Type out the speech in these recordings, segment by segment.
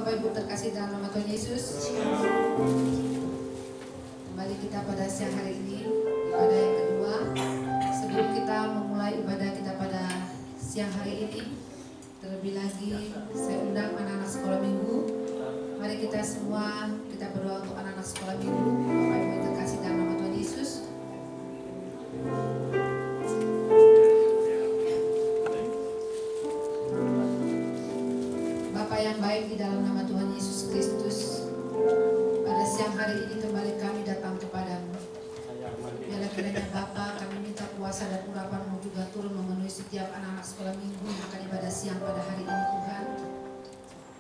Bapak Ibu terkasih dalam nama Tuhan Yesus, kembali kita pada siang hari ini, ibadah yang kedua. Sebelum kita memulai ibadah kita pada siang hari ini, terlebih lagi saya undang anak-anak sekolah minggu. Mari kita semua kita berdoa untuk anak-anak sekolah minggu. Bapak Ibu terkasih dalam nama Tuhan Yesus. Bapa yang baik, di dalam nama Tuhan Yesus Kristus, pada siang hari ini kembali kami datang kepadamu. Biarlah kiranya Bapa, kami minta kuasa dan urapan-Mu juga turun memenuhi setiap anak-anak sekolah minggu yang akan ibadah siang pada hari ini Tuhan.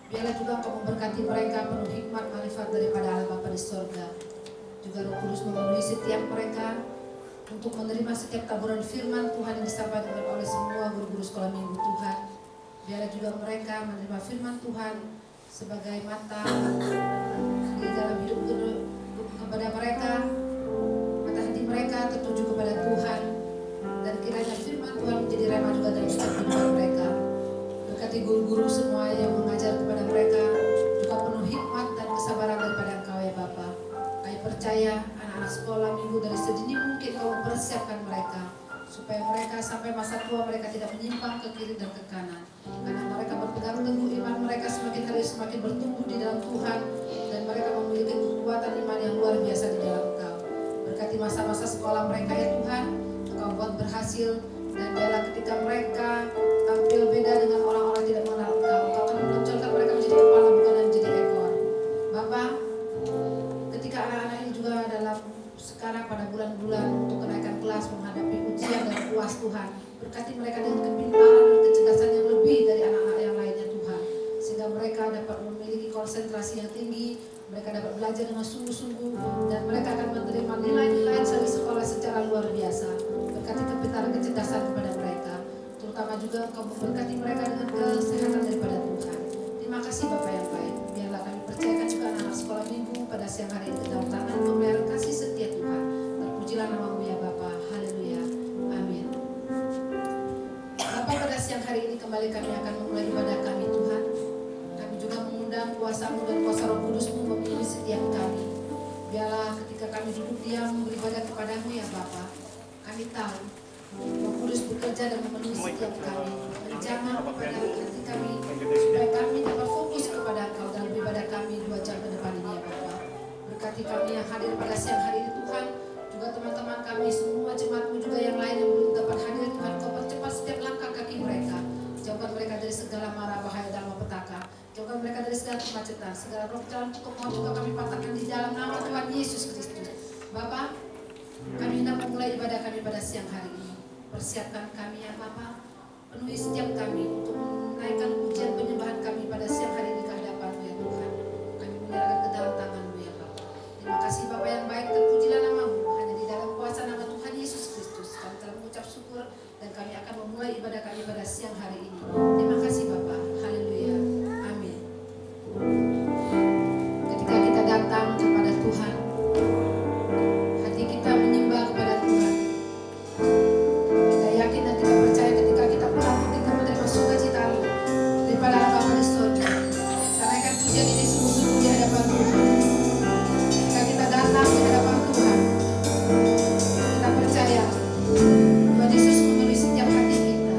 Biarlah juga Engkau memberkati mereka penuh hikmat marifat daripada Allah Bapa di sorga. Juga Roh Kudus memenuhi setiap mereka untuk menerima setiap taburan firman Tuhan yang disampaikan oleh semua guru-guru sekolah minggu Tuhan. Biarlah juga mereka menerima firman Tuhan sebagai mata di dalam hidup kepada mereka, mata hati mereka tertuju kepada Tuhan, dan kiranya firman Tuhan menjadi rema juga dalam setiap kehidupan mereka. Berkati guru-guru semua yang mengajar kepada mereka juga penuh hikmat dan kesabaran daripada Engkau ya Bapa. Kami percaya anak-anak sekolah minggu dari sedini mungkin Kau mempersiapkan mereka supaya mereka sampai masa tua mereka tidak menyimpang ke kiri dan ke kanan, karena mereka berpegang teguh iman mereka semakin hari semakin bertumbuh di dalam Tuhan, dan mereka memiliki kekuatan iman yang luar biasa di dalam Engkau. Berkati masa-masa sekolah mereka ya Tuhan, Engkau buat berhasil, dan biarlah ketika mereka tampil beda dengan orang-orang tidak mengenal Engkau, Engkau akan menonjolkan mereka menjadi kepala bukan menjadi ekor. Bapak, ketika anak-anak ini juga dalam sekarang pada bulan-bulan untuk kenaikan kelas menghadapi ujian dan UAS Tuhan, berkati mereka dengan kepintaran dan kecerdasan yang lebih dari anak-anak yang lainnya Tuhan, sehingga mereka dapat memiliki konsentrasi yang tinggi, mereka dapat belajar dengan sungguh-sungguh, dan mereka akan menerima nilai-nilai dari sekolah secara luar biasa. Berkati kepintaran kecerdasan kepada mereka, terutama juga Engkau memberkati mereka dengan kesehatan daripada Tuhan. Terima kasih Bapak yang baik. Biarlah kami percayakan juga anak-anak sekolah minggu pada siang hari ini ke dalam tangan pemeliharaan kasih setia Tuhan. Terpujilah nama-Mu ya Bapa. Haleluya. Amin. Bapak, pada siang hari ini kembali kami akan memulai ibadah kami Tuhan. Kami juga mengundang kuasa-Mu dan kuasa Roh Kudus-Mu memenuhi setiap kami. Biarlah ketika kami duduk diam beribadah kepada-Mu ya Bapa, kami tahu Roh Kudus bekerja dan memenuhi setiap kami, menjamah kepada hati kami, supaya kami dapat fokus kepada Engkau dalam ibadah kami 2 jam ke depan ini ya Bapa. Berkati kami yang hadir pada siang hari ini Tuhan, juga teman-teman kami semua jemaat-Mu juga yang lain yang belum dapat hadir Tuhan, Kau percepat setiap langkah kaki mereka. Jauhkan mereka dari segala mara bahaya dan malapetaka. Jauhkan mereka dari segala kemacetan, segala roh jalan pokok mau juga kami patahkan di dalam nama Tuhan Yesus Kristus. Bapa, kami hendak memulai ibadah kami pada siang hari ini. Persiapkan kami ya Bapa, penuhi setiap kami untuk menaikkan pujian penyembahan kami pada siang hari ini ke hadapan-Mu ya Tuhan. Kami menyerahkan ke dalam tangan-Mu ya Bapa. Terima kasih Bapa yang baik, terpujilah nama-Mu. Hanya di dalam kuasa nama Tuhan Yesus Kristus kami telah mengucap syukur, dan kami akan memulai ibadah kami pada siang hari ini. Terima kasih Bapa. Haleluya. Amin. Ketika kita datang kepada Tuhan, hati kita menyembah kepada Tuhan. Kita yakin dan kita percaya ketika kita pulang, kita menerima sukacita daripada Allah Bapa di sorga. Karena kan pujian ini sungguh-sungguh di hadapan Tuhan. Ketika kita datang di hadapan Tuhan, kita percaya Tuhan Yesus memenuhi setiap hati kita.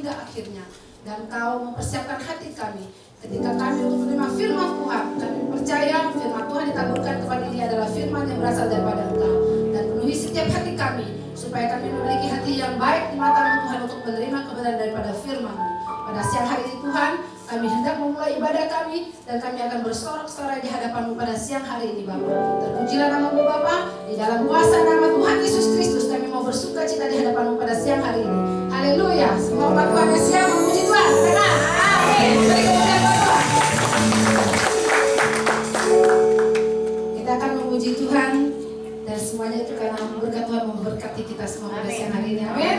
hingga akhirnya. Dan Kau mempersiapkan hati kami ketika kami untuk menerima firman Tuhan. Kami percaya firman Tuhan ditaburkan kepada ini adalah firman yang berasal daripada Engkau. Dan penuhi setiap hati kami supaya kami memiliki hati yang baik di mata-Mu Tuhan untuk menerima kebenaran daripada firman-Mu. Pada siang hari ini Tuhan, kami hendak memulai ibadah kami dan kami akan bersorak-sorai di hadapan-Mu pada siang hari ini Bapa. Terpujilah nama-Mu Bapa, di dalam kuasa nama Tuhan Yesus Kristus kami mau bersuka cita di hadapan-Mu pada siang hari ini. Haleluya. Semua umat Tuhan yang siap memuji Tuhan. Amin. Beri kemuliaan Bapa. Kita akan memuji Tuhan dan semuanya itu karena berkat Tuhan memberkati kita semua pada siang hari ini. Amin.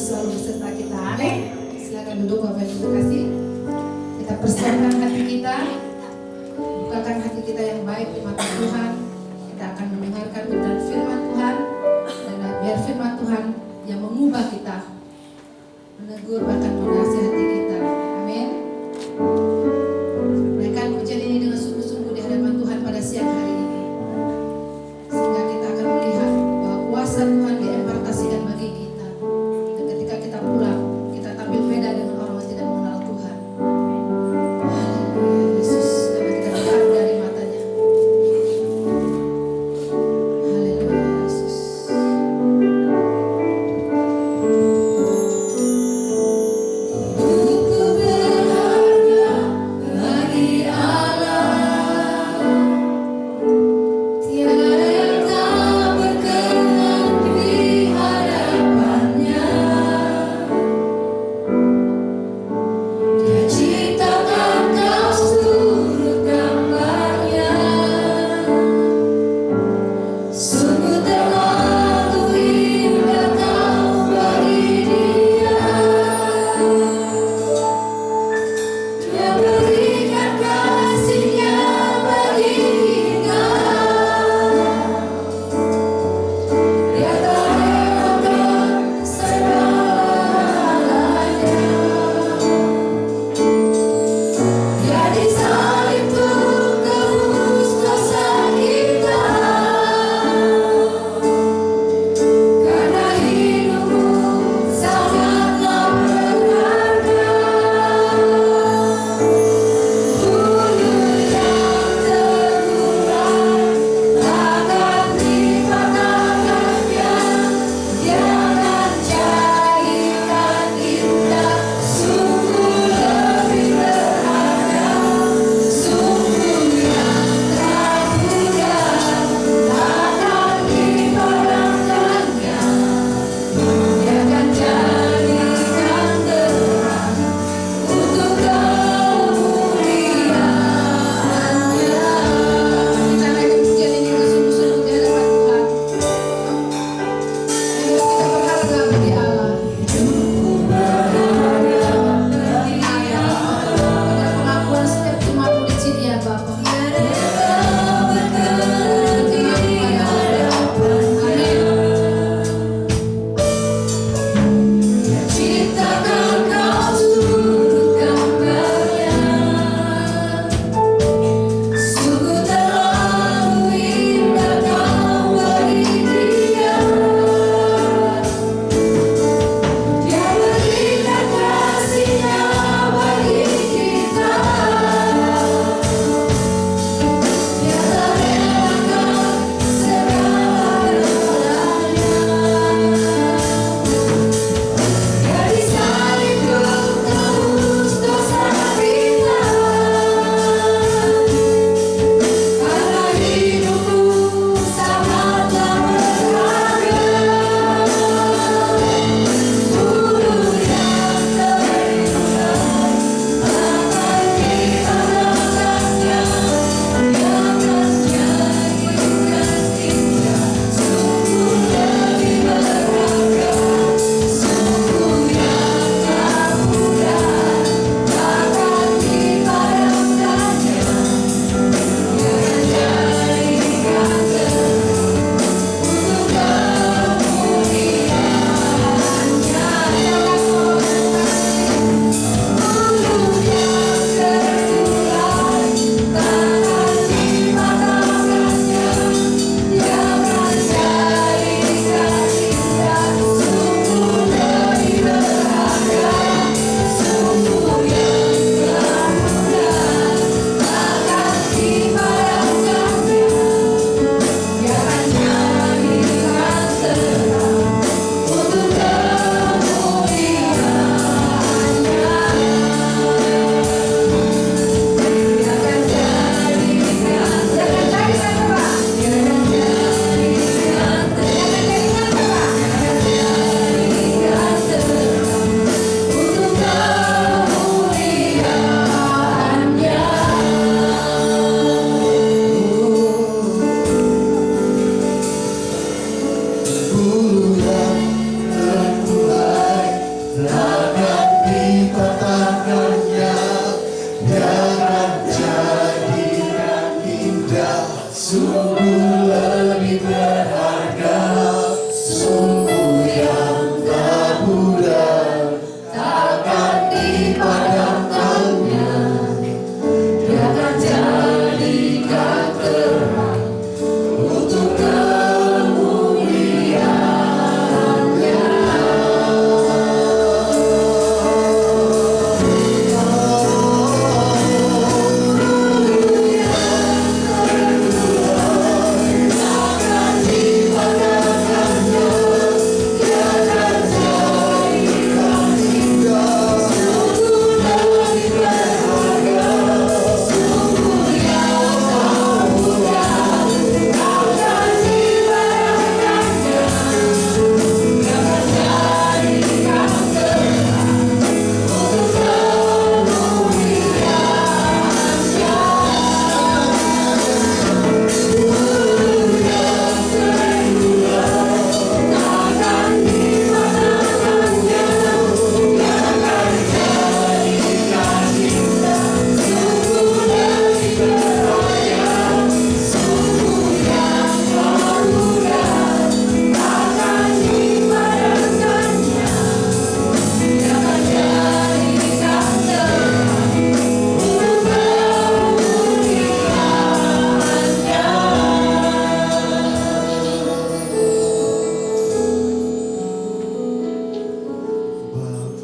selalu beserta kita. Amin. Silakan duduk Bapak Ibu terkasih. Kita persiapkan hati kita, bukakan hati kita yang baik di mata Tuhan. Kita akan mendengarkan kebenaran firman Tuhan, dan biar firman Tuhan yang mengubah kita, menegur bahkan menasihati kita. Amin. Naikkan pujian ini dengan sungguh-sungguh di hadapan Tuhan pada siang hari ini, sehingga kita akan melihat bahwa kuasa Tuhan diimpartasikan bagi kita, dan ketika kita pulang kita tampil beda dengan orang yang tidak mengenal Tuhan. Haleluya. Yesus, karena kita dekat dari matanya. Haleluya Yesus. Haleluya.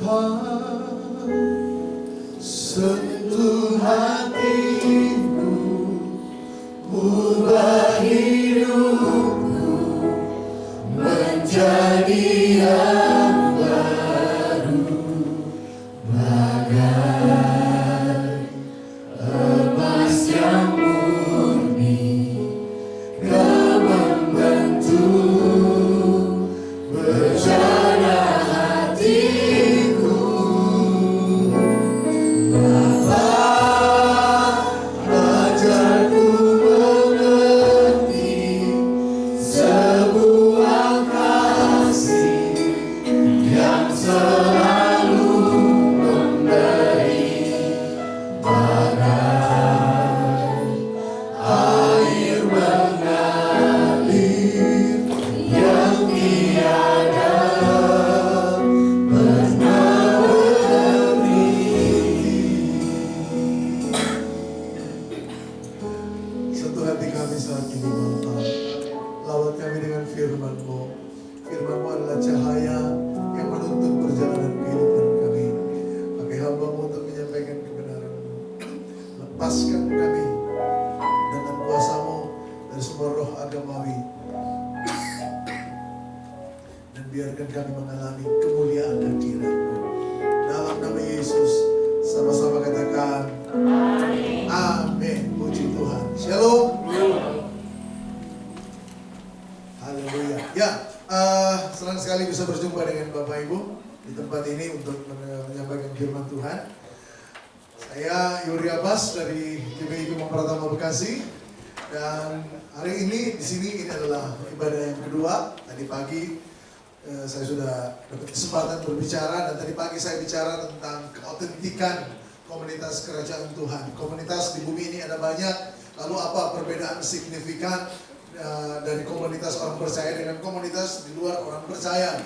Tuhan, sentuh hatiku, ubah hidupku menjadi yang baru, bagai emas yang murni, Kau membentuk berjana hatiku. Bapa, ajarku mengerti sebuah kasih yang selalu memberi, bagai air mengalir yang tiada pernah berhenti. Sentuh hati kami saat ini, Bapa. Lawat kami dengan firman-Mu. Firman-Mu adalah cahaya yang menuntun perjalanan kehidupan kami. Pakai hamba-Mu untuk menyampaikan kebenaran-Mu. Lepaskan kami dengan kuasa-Mu dari semua roh agamawi. Dan biarkan kami mengalami kemuliaan hadirat-Mu. Dalam nama Yesus, sama-sama katakan amin. Amin. Puji Tuhan. Shalom. Haleluya. Ya, senang sekali bisa berjumpa dengan Bapak Ibu di tempat ini untuk menyampaikan firman Tuhan. Saya Yuri Abbas dari GBI Gemah Pratama Bekasi, dan hari ini di sini ini adalah ibadah yang kedua. Tadi pagi saya sudah dapat kesempatan berbicara, dan tadi pagi saya bicara tentang keautentikan komunitas kerajaan Tuhan. Komunitas di bumi ini ada banyak. Lalu apa perbedaan signifikan dari komunitas orang percaya dengan komunitas di luar orang percaya?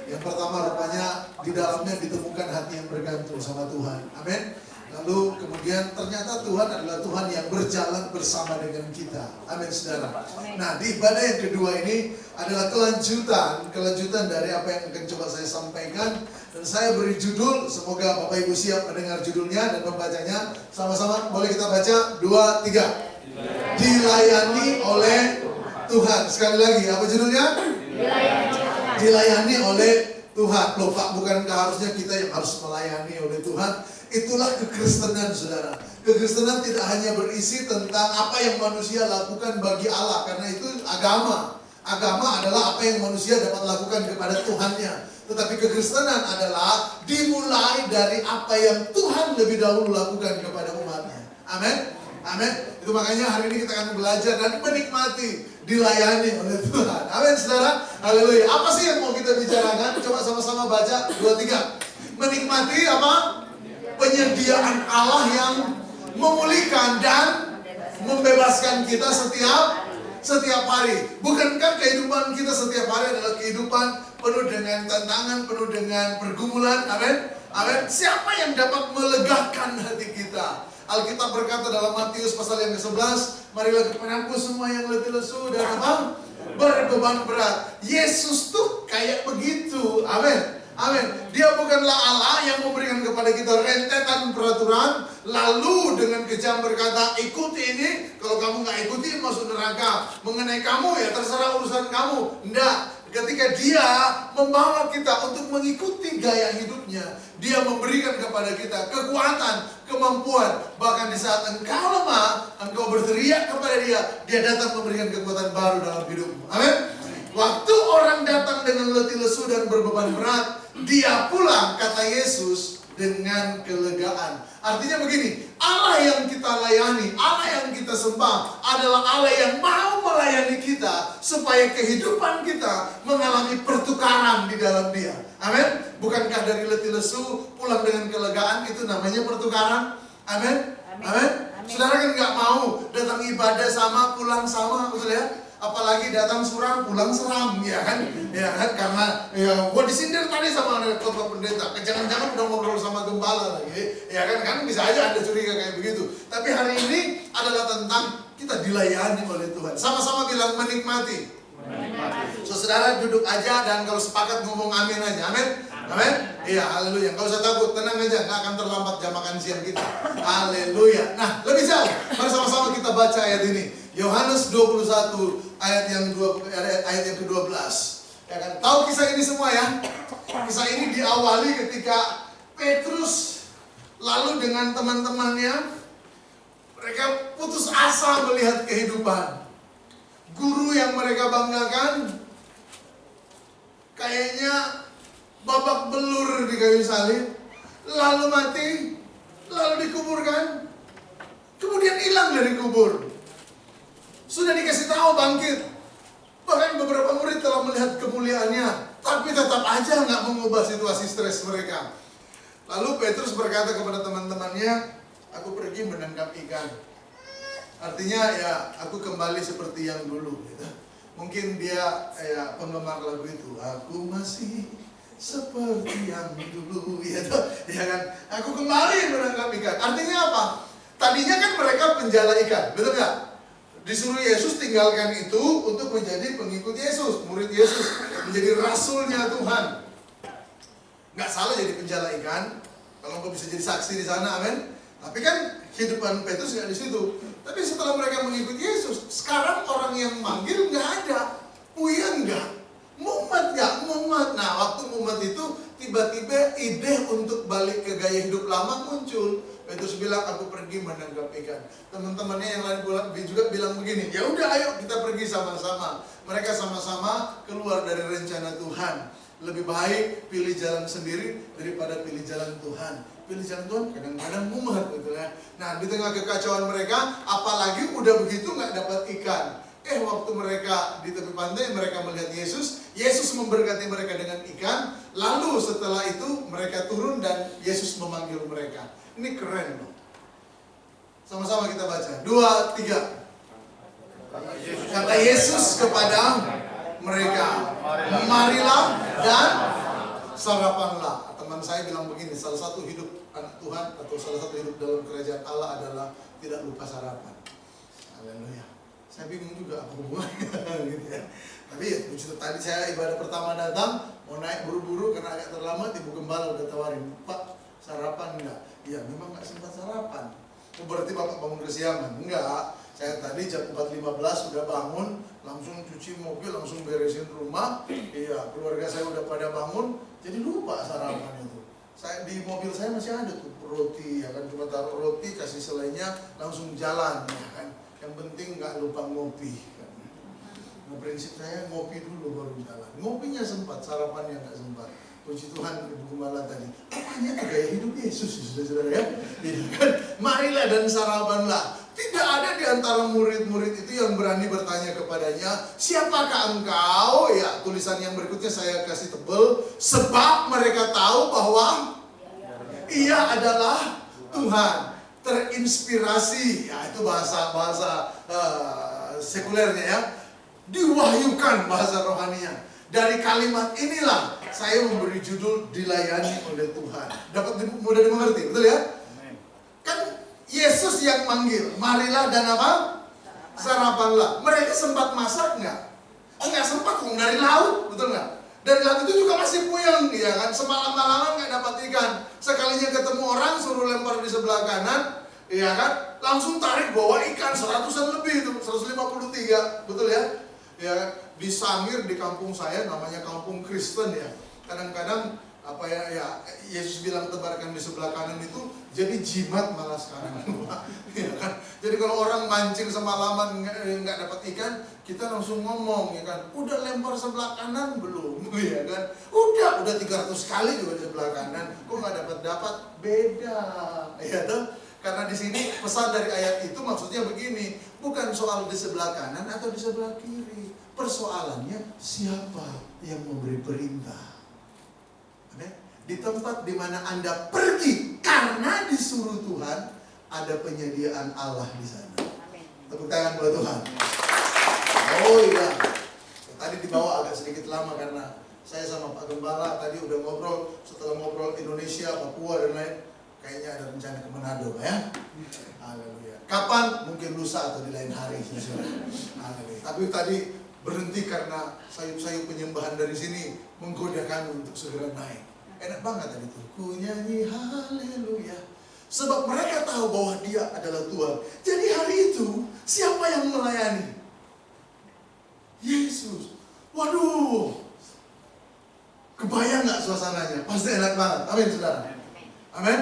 Yang pertama, rupanya di dalamnya ditemukan hati yang bergantung sama Tuhan. Amin. Lalu kemudian ternyata Tuhan adalah Tuhan yang berjalan bersama dengan kita. Amin, saudara. Nah, di ibadah yang kedua ini adalah kelanjutan dari apa yang akan coba saya sampaikan. Dan saya beri judul, semoga Bapak Ibu siap mendengar judulnya dan membacanya. Sama-sama, boleh kita baca? 2, 3. Dilayani oleh Tuhan. Sekali lagi, apa judulnya? Dilayani oleh Tuhan. Loh Pak, bukankah harusnya kita yang harus melayani oleh Tuhan? Itulah kekristenan, saudara. Kekristenan tidak hanya berisi tentang apa yang manusia lakukan bagi Allah, karena itu agama. Agama adalah apa yang manusia dapat lakukan kepada Tuhannya. Tetapi kekristenan adalah dimulai dari apa yang Tuhan lebih dahulu lakukan kepada umatnya. Amin. Amin. Itu makanya hari ini kita akan belajar dan menikmati dilayani oleh Tuhan. Amin, saudara. Haleluya. Apa sih yang mau kita bicarakan? Coba sama-sama baca 2, 3. Menikmati apa? Penyediaan Allah yang memulihkan dan membebaskan kita setiap hari. Bukankah kehidupan kita setiap hari adalah kehidupan penuh dengan tantangan, penuh dengan pergumulan? Amin. Amin. Siapa yang dapat melegakan hati kita? Alkitab berkata dalam Matius pasal yang ke-11, marilah kepadaku semua yang letih lesu dan apa? Berbeban berat. Yesus tuh kayak begitu. Amin. Amin. Dia bukanlah Allah yang memberikan kepada kita rentetan peraturan, lalu dengan kejam berkata, ikuti ini. Kalau kamu nggak ikuti, masuk neraka. Mengenai kamu ya terserah urusan kamu. Enggak. Ketika dia membawa kita untuk mengikuti gaya hidupnya, dia memberikan kepada kita kekuatan, kemampuan. Bahkan di saat engkau lemah, engkau berteriak kepada dia, dia datang memberikan kekuatan baru dalam hidupmu. Amin. Waktu orang datang dengan letih lesu dan berbeban berat, dia pulang, kata Yesus, dengan kelegaan. Artinya begini, Allah yang kita layani, Allah yang kita sembah adalah Allah yang mau melayani kita supaya kehidupan kita mengalami pertukaran di dalam Dia. Amin. Bukankah dari letih lesu pulang dengan kelegaan itu namanya pertukaran? Amin. Amin. Saudara kan nggak mau datang ibadah sama, pulang sama, betul ya? Apalagi datang suram, pulang seram, ya kan? Ya kan? Karena ya, gua disindir tadi sama ketua pendeta. Jangan-jangan udah ngobrol sama gembala lagi, ya kan? Kan bisa aja Anda curiga kayak begitu. Tapi hari ini adalah tentang kita dilayani oleh Tuhan. Sama-sama bilang menikmati. So, saudara duduk aja dan kalau sepakat ngomong amin aja. Amin. Amin. Iya, haleluya. Gak usah takut, tenang aja, gak akan terlambat jam makan siang kita. Haleluya. Nah, lebih jauh, mari sama-sama kita baca ayat ini. Yohanes 21 ayat yang ke-12. Ya kan? Tahu kisah ini semua ya? Kisah ini diawali ketika Petrus lalu dengan teman-temannya, mereka putus asa melihat kehidupan. Guru yang mereka banggakan kayaknya babak belur di kayu salib, lalu mati, lalu dikuburkan, kemudian hilang dari kubur. Sudah dikasih tahu bangkit, bahkan beberapa murid telah melihat kemuliaannya, tapi tetap aja nggak mengubah situasi stres mereka. Lalu Petrus berkata kepada teman-temannya, aku pergi menangkap ikan. Artinya ya, aku kembali seperti yang dulu. Gitu. Mungkin dia penggemar lagu itu, aku masih seperti yang dulu, gitu. Ya kan? Aku kembali menangkap ikan. Artinya apa? Tadinya kan mereka penjala ikan, betul nggak? Disuruh Yesus tinggalkan itu untuk menjadi pengikut Yesus, murid Yesus, menjadi rasulnya Tuhan. Nggak salah jadi penjala ikan, kalau kau bisa jadi saksi di sana, amin. Tapi kan kehidupan Petrus nggak di situ. Tapi setelah mereka mengikuti Yesus, sekarang orang yang manggil nggak ada, puyeng nggak, mumet nggak, mumet. Nah, waktu mumet itu tiba-tiba ide untuk balik ke gaya hidup lama muncul. Petrus bilang, aku pergi menangkap ikan. Teman-temannya yang lain juga bilang begini, ya udah ayo kita pergi sama-sama. Mereka sama-sama keluar dari rencana Tuhan. Lebih baik pilih jalan sendiri daripada pilih jalan Tuhan. Pilih jalan Tuhan kadang-kadang mumet gitu ya. Nah, di tengah kekacauan mereka, apalagi udah begitu nggak dapat ikan. Waktu mereka di tepi pantai, mereka melihat Yesus. Yesus memberkati mereka dengan ikan. Lalu setelah itu mereka turun dan Yesus memanggil mereka. Ini keren loh. Sama-sama kita baca. 2, 3. Kata Yesus kepada mereka, marilah dan sarapanlah. Teman saya bilang begini, salah satu hidup anak Tuhan atau salah satu hidup dalam kerajaan Allah adalah tidak lupa sarapan. Haleluya. Saya bingung juga apa hubungannya gitu ya. Tapi ya, tadi saya ibadah pertama datang, mau naik buru-buru karena agak terlambat, ibu gembala udah tawarin, Pak sarapan enggak? Iya, memang nggak sempat sarapan. Berarti Bapak bangun kesiangan? Enggak. Saya tadi jam 4.15 sudah bangun, langsung cuci mobil, langsung beresin rumah. Iya, keluarga saya udah pada bangun, jadi lupa sarapan itu. Saya di mobil saya masih ada tuh roti, ya kan, cuma taruh roti, kasih selainya, langsung jalan, ya kan. Yang penting nggak lupa ngopi. Kan. Nah, prinsip saya ngopi dulu baru jalan. Ngopinya sempat, sarapannya nggak sempat. Puji Tuhan, Ibu Gembala tadi. Apanya itu gaya hidup Yesus, saudara ya? Kan? Marilah dan sarapanlah. Tidak ada di antara murid-murid itu yang berani bertanya kepadanya, siapakah engkau? Ya, tulisan yang berikutnya saya kasih tebel. Sebab mereka tahu bahwa Ia adalah Tuhan. Terinspirasi, ya itu bahasa sekulernya ya. Diwahyukan bahasa rohaninya. Dari kalimat inilah saya memberi judul dilayani oleh Tuhan. Dapat mudah dimengerti, betul ya? Kan Yesus yang manggil, marilah dan apa? Sarapanlah. Mereka sempat masak nggak? Nggak sempat, dari laut, betul nggak? Dari laut itu juga masih puyeng, ya kan? Semalam-malaman nggak dapat ikan. Sekalinya ketemu orang, suruh lempar di sebelah kanan, ya kan? Langsung tarik bawa ikan 100-an lebih itu, 153, betul ya? Ya kan? Di Sangir di kampung saya namanya kampung Kristen ya. Kadang-kadang apa ya Yesus bilang tebarkan di sebelah kanan itu jadi jimat malah sekarang. Ya kan? Jadi kalau orang mancing semalaman nggak dapat ikan, kita langsung ngomong ya kan, udah lempar sebelah kanan belum? Ya kan? Udah 300 kali juga di sebelah kanan, kok nggak dapat beda. Ya kan? Karena di sini pesan dari ayat itu maksudnya begini, bukan soal di sebelah kanan atau di sebelah kiri. Persoalannya siapa yang memberi perintah. Di tempat di mana Anda pergi karena disuruh Tuhan, ada penyediaan Allah di sana. Tepuk tangan buat Tuhan. Oh iya. Tadi dibawa agak sedikit lama karena saya sama Pak Gembala tadi udah ngobrol. Setelah ngobrol Indonesia, Papua dan lain, kayaknya ada rencana ke Manado ya. Haleluya. Kapan? Mungkin lusa atau di lain hari. Haleluya. Tapi tadi berhenti karena sayup-sayup penyembahan dari sini menggoda kami untuk segera naik. enak banget tadi tuh. Ku nyanyi haleluya. Sebab mereka tahu bahwa Dia adalah Tuhan. Jadi hari itu siapa yang melayani? Yesus. Waduh. Kebayang gak suasananya? Pasti enak banget. Amin saudara. Amin.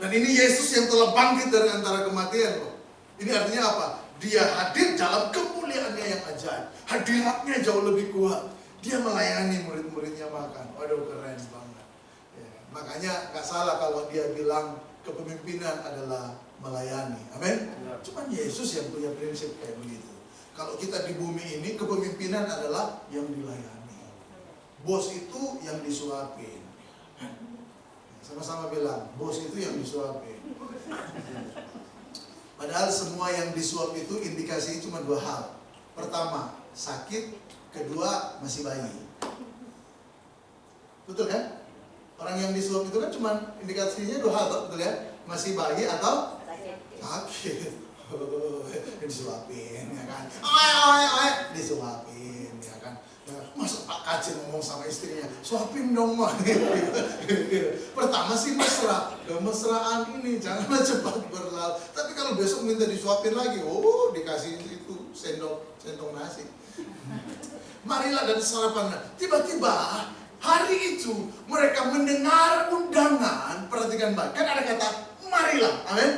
Dan ini Yesus yang telah bangkit dari antara kematian loh. Ini artinya apa? Dia hadir dalam kemuliaannya yang ajaib. Hadiratnya jauh lebih kuat. Dia melayani murid-muridnya makan. Waduh, keren banget. Ya, makanya gak salah kalau dia bilang kepemimpinan adalah melayani. Amin. Cuman Yesus yang punya prinsip kayak begitu. Kalau kita di bumi ini, kepemimpinan adalah yang dilayani. Bos itu yang disuapin. Sama-sama bilang, bos itu yang disuapin. Padahal semua yang disuap itu indikasinya cuma dua hal. Pertama, sakit. Kedua, masih bayi. Betul kan? Orang yang disuap itu kan cuma indikasinya dua hal, betul kan? Masih bayi atau sakit. Disuapin, ya kan? Disuapin, ya kan? Masa Pak Kacil ngomong sama istrinya, suapin dong mah. Pertama sih mesra, kemesraan ini janganlah cepat berlalu. Tapi kalau besok minta disuapin lagi, oh dikasih itu sendok nasi. Marilah dan sarapan. Tiba-tiba hari itu mereka mendengar undangan. Perhatikan baik, kan ada kata marilah, amin,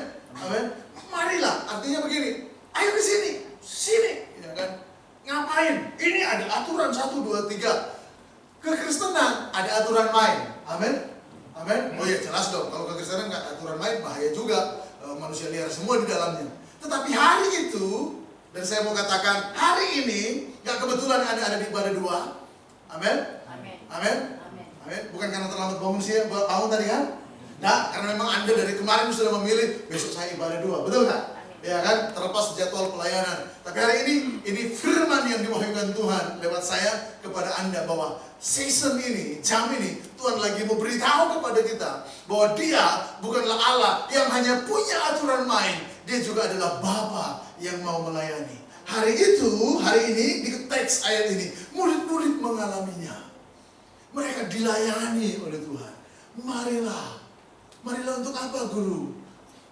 amin. Marilah, artinya begini, ayo ke sini, sini, ya kan? Ngapain? Ini ada aturan 1, 2, 3. Kekristenan ada aturan main. Amin. Amin. Oh ya jelas dong. Kalau kekristenan nggak ada aturan main bahaya juga. Manusia liar semua di dalamnya. Tetapi hari itu, dan saya mau katakan hari ini nggak kebetulan ada di ibadah 2. Amin. Amin. Amin. Amin. Bukan karena terlambat bangun tadi kan? Nah, karena memang Anda dari kemarin sudah memilih besok saya ibadah 2. Betul nggak? Ya kan, terlepas jadwal pelayanan. Tapi hari ini firman yang diwahyukan Tuhan lewat saya kepada Anda bahwa season ini, jam ini, Tuhan lagi memberitahu kepada kita bahwa Dia bukanlah Allah yang hanya punya aturan main. Dia juga adalah Bapa yang mau melayani. Hari ini di teks ayat ini, murid-murid mengalaminya. Mereka dilayani oleh Tuhan. Marilah untuk apa guru?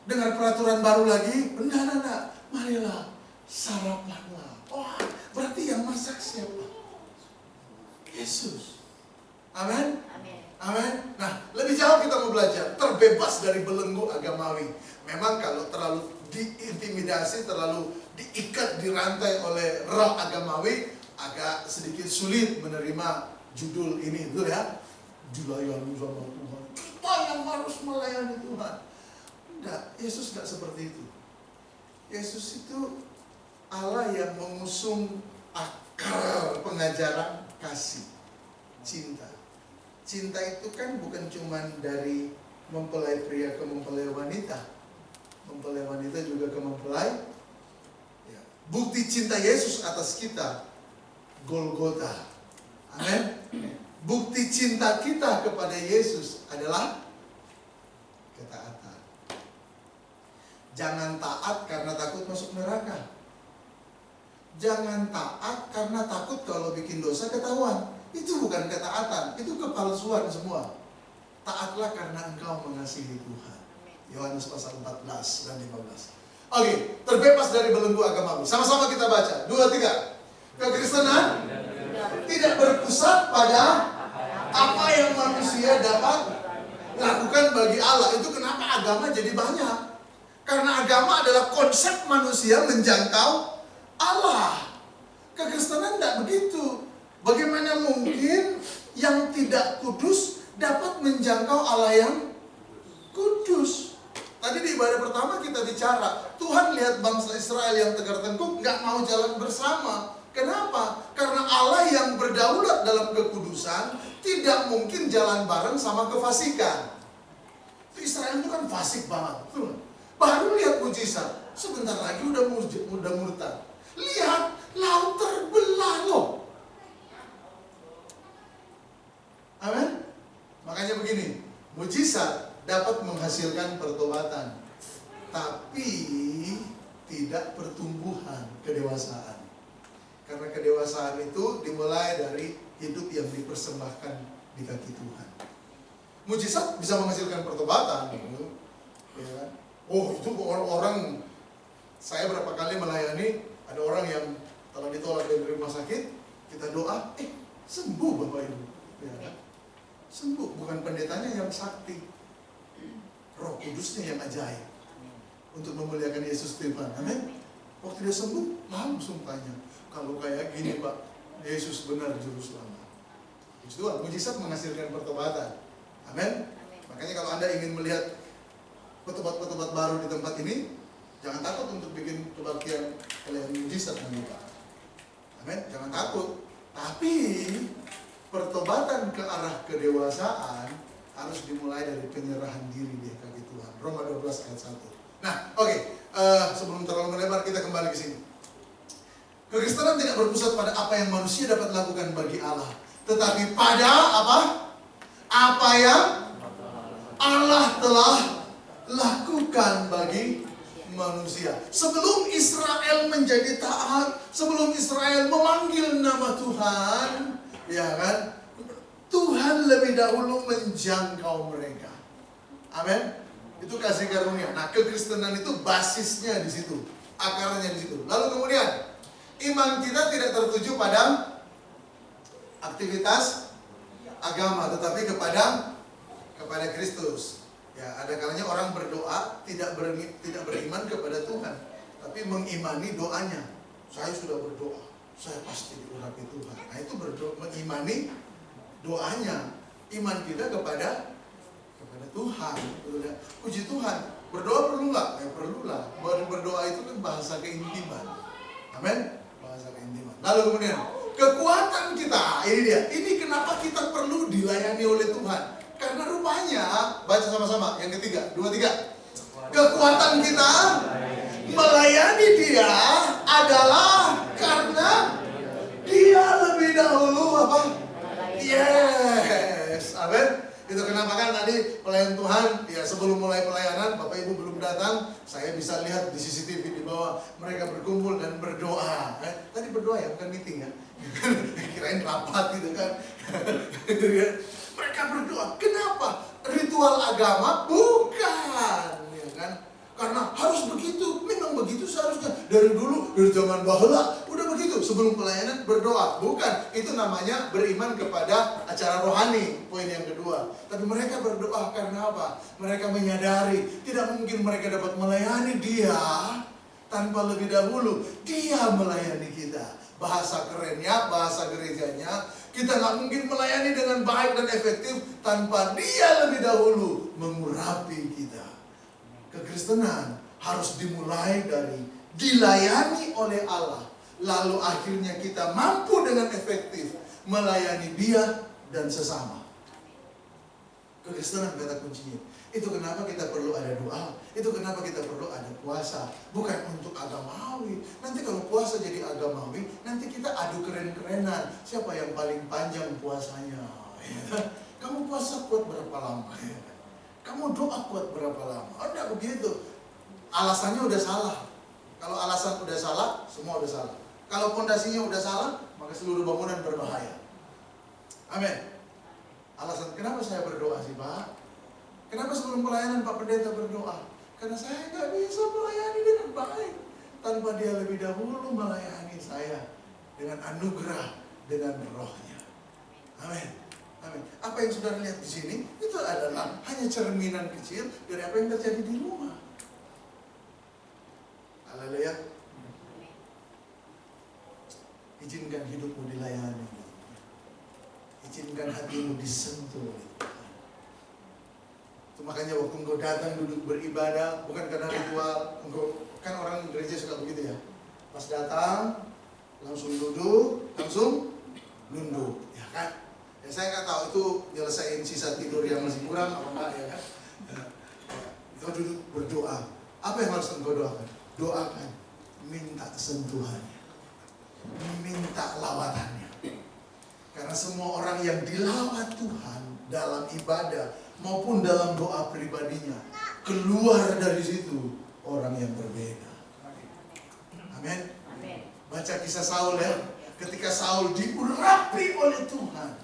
Dengar peraturan baru lagi? Enggak. Marilah, sarapanlah. Wah, berarti yang masak siapa? Yesus. Amin. Amin. Nah, lebih jauh kita mau belajar. Terbebas dari belenggu agamawi. Memang kalau terlalu diintimidasi, terlalu diikat, dirantai oleh roh agamawi, agak sedikit sulit menerima judul ini. Betul ya? Dilayani sama Tuhan. Kita yang harus melayani Tuhan. Enggak, Yesus enggak seperti itu. Yesus itu Allah yang mengusung akar pengajaran kasih, cinta. Cinta itu kan bukan cuma dari mempelai pria ke mempelai wanita. Mempelai wanita juga ke mempelai. Ya. Bukti cinta Yesus atas kita, Golgota. Amin. Bukti cinta kita kepada Yesus adalah ketaatan. Jangan taat karena takut masuk neraka. Jangan taat karena takut kalau bikin dosa ketahuan. Itu bukan ketaatan, itu kepalsuan semua. Taatlah karena engkau mengasihi Tuhan. Yohanes pasal 14 dan 15. Oke, terbebas dari belenggu agamawi. Sama-sama kita baca. 2, 3. Kekristenan tidak berpusat pada apa yang manusia dapat lakukan bagi Allah. Itu kenapa agama jadi banyak. Karena agama adalah konsep manusia menjangkau Allah. Kekristenan tidak begitu. Bagaimana mungkin yang tidak kudus dapat menjangkau Allah yang kudus? Tadi di ibadah pertama kita bicara, Tuhan lihat bangsa Israel yang tegar tengkuk nggak mau jalan bersama. Kenapa? Karena Allah yang berdaulat dalam kekudusan tidak mungkin jalan bareng sama kefasikan. Israel itu kan fasik banget, betul? Baru lihat mujizat, sebentar lagi udah murtad. Lihat, laut terbelah loh. Amin. Makanya begini, mujizat dapat menghasilkan pertobatan, tapi tidak pertumbuhan kedewasaan. Karena kedewasaan itu dimulai dari hidup yang dipersembahkan di kaki Tuhan. Mujizat bisa menghasilkan pertobatan. Ya kan? Oh, itu orang, saya berapa kali melayani, ada orang yang telah ditolak dari rumah sakit, kita doa, sembuh Bapak Ibu. Ya kan? Sembuh, bukan pendetanya yang sakti, Roh Kudusnya yang ajaib untuk memuliakan Yesus Tuhan. Amin. Waktu dia sembuh, langsung tanya, kalau kayak gini Pak, Yesus benar juru selamat. Itu mujizat menghasilkan pertobatan. Amin. Makanya kalau Anda ingin melihat petobat-petobat baru di tempat ini, jangan takut untuk bikin kebaktian pelayanan mujizat nanti Pak. Amin. Jangan takut. Tapi pertobatan ke arah kedewasaan harus dimulai dari penyerahan diri di kaki Tuhan. Roma 12 ayat 1. Nah, oke. Sebelum terlalu melebar, kita kembali ke sini. Kekristenan tidak berpusat pada apa yang manusia dapat lakukan bagi Allah, tetapi pada apa? Apa yang Allah telah lakukan bagi manusia. Sebelum Israel menjadi taat, sebelum Israel memanggil nama Tuhan, ya kan? Tuhan lebih dahulu menjangkau mereka. Amin. Itu kasih karunia. Nah, kekristenan itu basisnya di situ, akarnya di situ. Lalu kemudian iman kita tidak tertuju pada aktivitas agama, tetapi kepada Kristus. Ya, ada kalanya orang berdoa tidak beriman kepada Tuhan, tapi mengimani doanya. Saya sudah berdoa, saya pasti diurapi Tuhan. Nah, itu mengimani doanya. Iman kita kepada Tuhan. Puji Tuhan. Berdoa perlu nggak? Ya perlulah. Berdoa itu kan bahasa keintiman. Amin. Bahasa keintiman. Lalu kemudian kekuatan kita, ini dia. Ini kenapa kita perlu dilayani oleh Tuhan? Karena rupanya, baca sama-sama. Yang ketiga, 2, 3. Kekuatan kita melayani Dia adalah karena Dia lebih dahulu apa? Yes. Amin. Itu kenapa kan tadi pelayan Tuhan, ya sebelum mulai pelayanan, Bapak Ibu belum datang, saya bisa lihat di CCTV di bawah mereka berkumpul dan berdoa. Tadi berdoa ya, bukan meeting ya. Kirain rapat gitu kan. Mereka berdoa. Kenapa? Ritual agama? Bukan, ya kan? Karena harus begitu, memang begitu seharusnya. Dari dulu, dari zaman bahula, udah begitu. Sebelum pelayanan berdoa. Bukan, itu namanya beriman kepada acara rohani. Poin yang kedua. Tapi mereka berdoa karena apa? Mereka menyadari, tidak mungkin mereka dapat melayani Dia tanpa lebih dahulu Dia melayani kita. Bahasa kerennya, bahasa gerejanya, kita nggak mungkin melayani dengan baik dan efektif tanpa Dia lebih dahulu mengurapi kita. Kekristenan harus dimulai dari dilayani oleh Allah, lalu akhirnya kita mampu dengan efektif melayani Dia dan sesama. Kekristenan kata kuncinya. Itu kenapa kita perlu ada doa, itu kenapa kita perlu ada puasa. Bukan untuk agamawi. Nanti kalau puasa jadi agamawi, nanti kita adu keren-kerenan. Siapa yang paling panjang puasanya? Kamu puasa kuat berapa lama? Kamu doa kuat berapa lama? Enggak begitu. Alasannya udah salah. Kalau alasan udah salah, semua udah salah. Kalau fondasinya udah salah, maka seluruh bangunan berbahaya. Amin. Alasan kenapa saya berdoa sih Pak? Kenapa sebelum pelayanan Pak Pendeta berdoa? Karena saya nggak bisa melayani dengan baik tanpa Dia lebih dahulu melayani saya dengan anugerah, dengan rohnya. Amin. Amin. Apa yang saudara lihat di sini itu adalah hanya cerminan kecil dari apa yang terjadi di rumah. Haleluya. Izinkan hidupmu dilayani. Izinkan hatimu disentuh. Itu makanya waktu engkau datang duduk beribadah, bukan karena ritual. Engkau kan orang gereja suka begitu ya. Pas datang langsung duduk, langsung nunduk, ya kan? Ya, saya nggak tahu itu nyelesain sisa tidur yang masih kurang apa enggak ya kan? Engkau duduk berdoa. Apa yang harus engkau doakan? Doakan, minta sentuhannya, minta lawatannya. Karena semua orang yang dilawat Tuhan dalam ibadah maupun dalam doa pribadinya, keluar dari situ orang yang berbeda. Amin. Baca kisah Saul ya. Ketika Saul diurapi oleh Tuhan,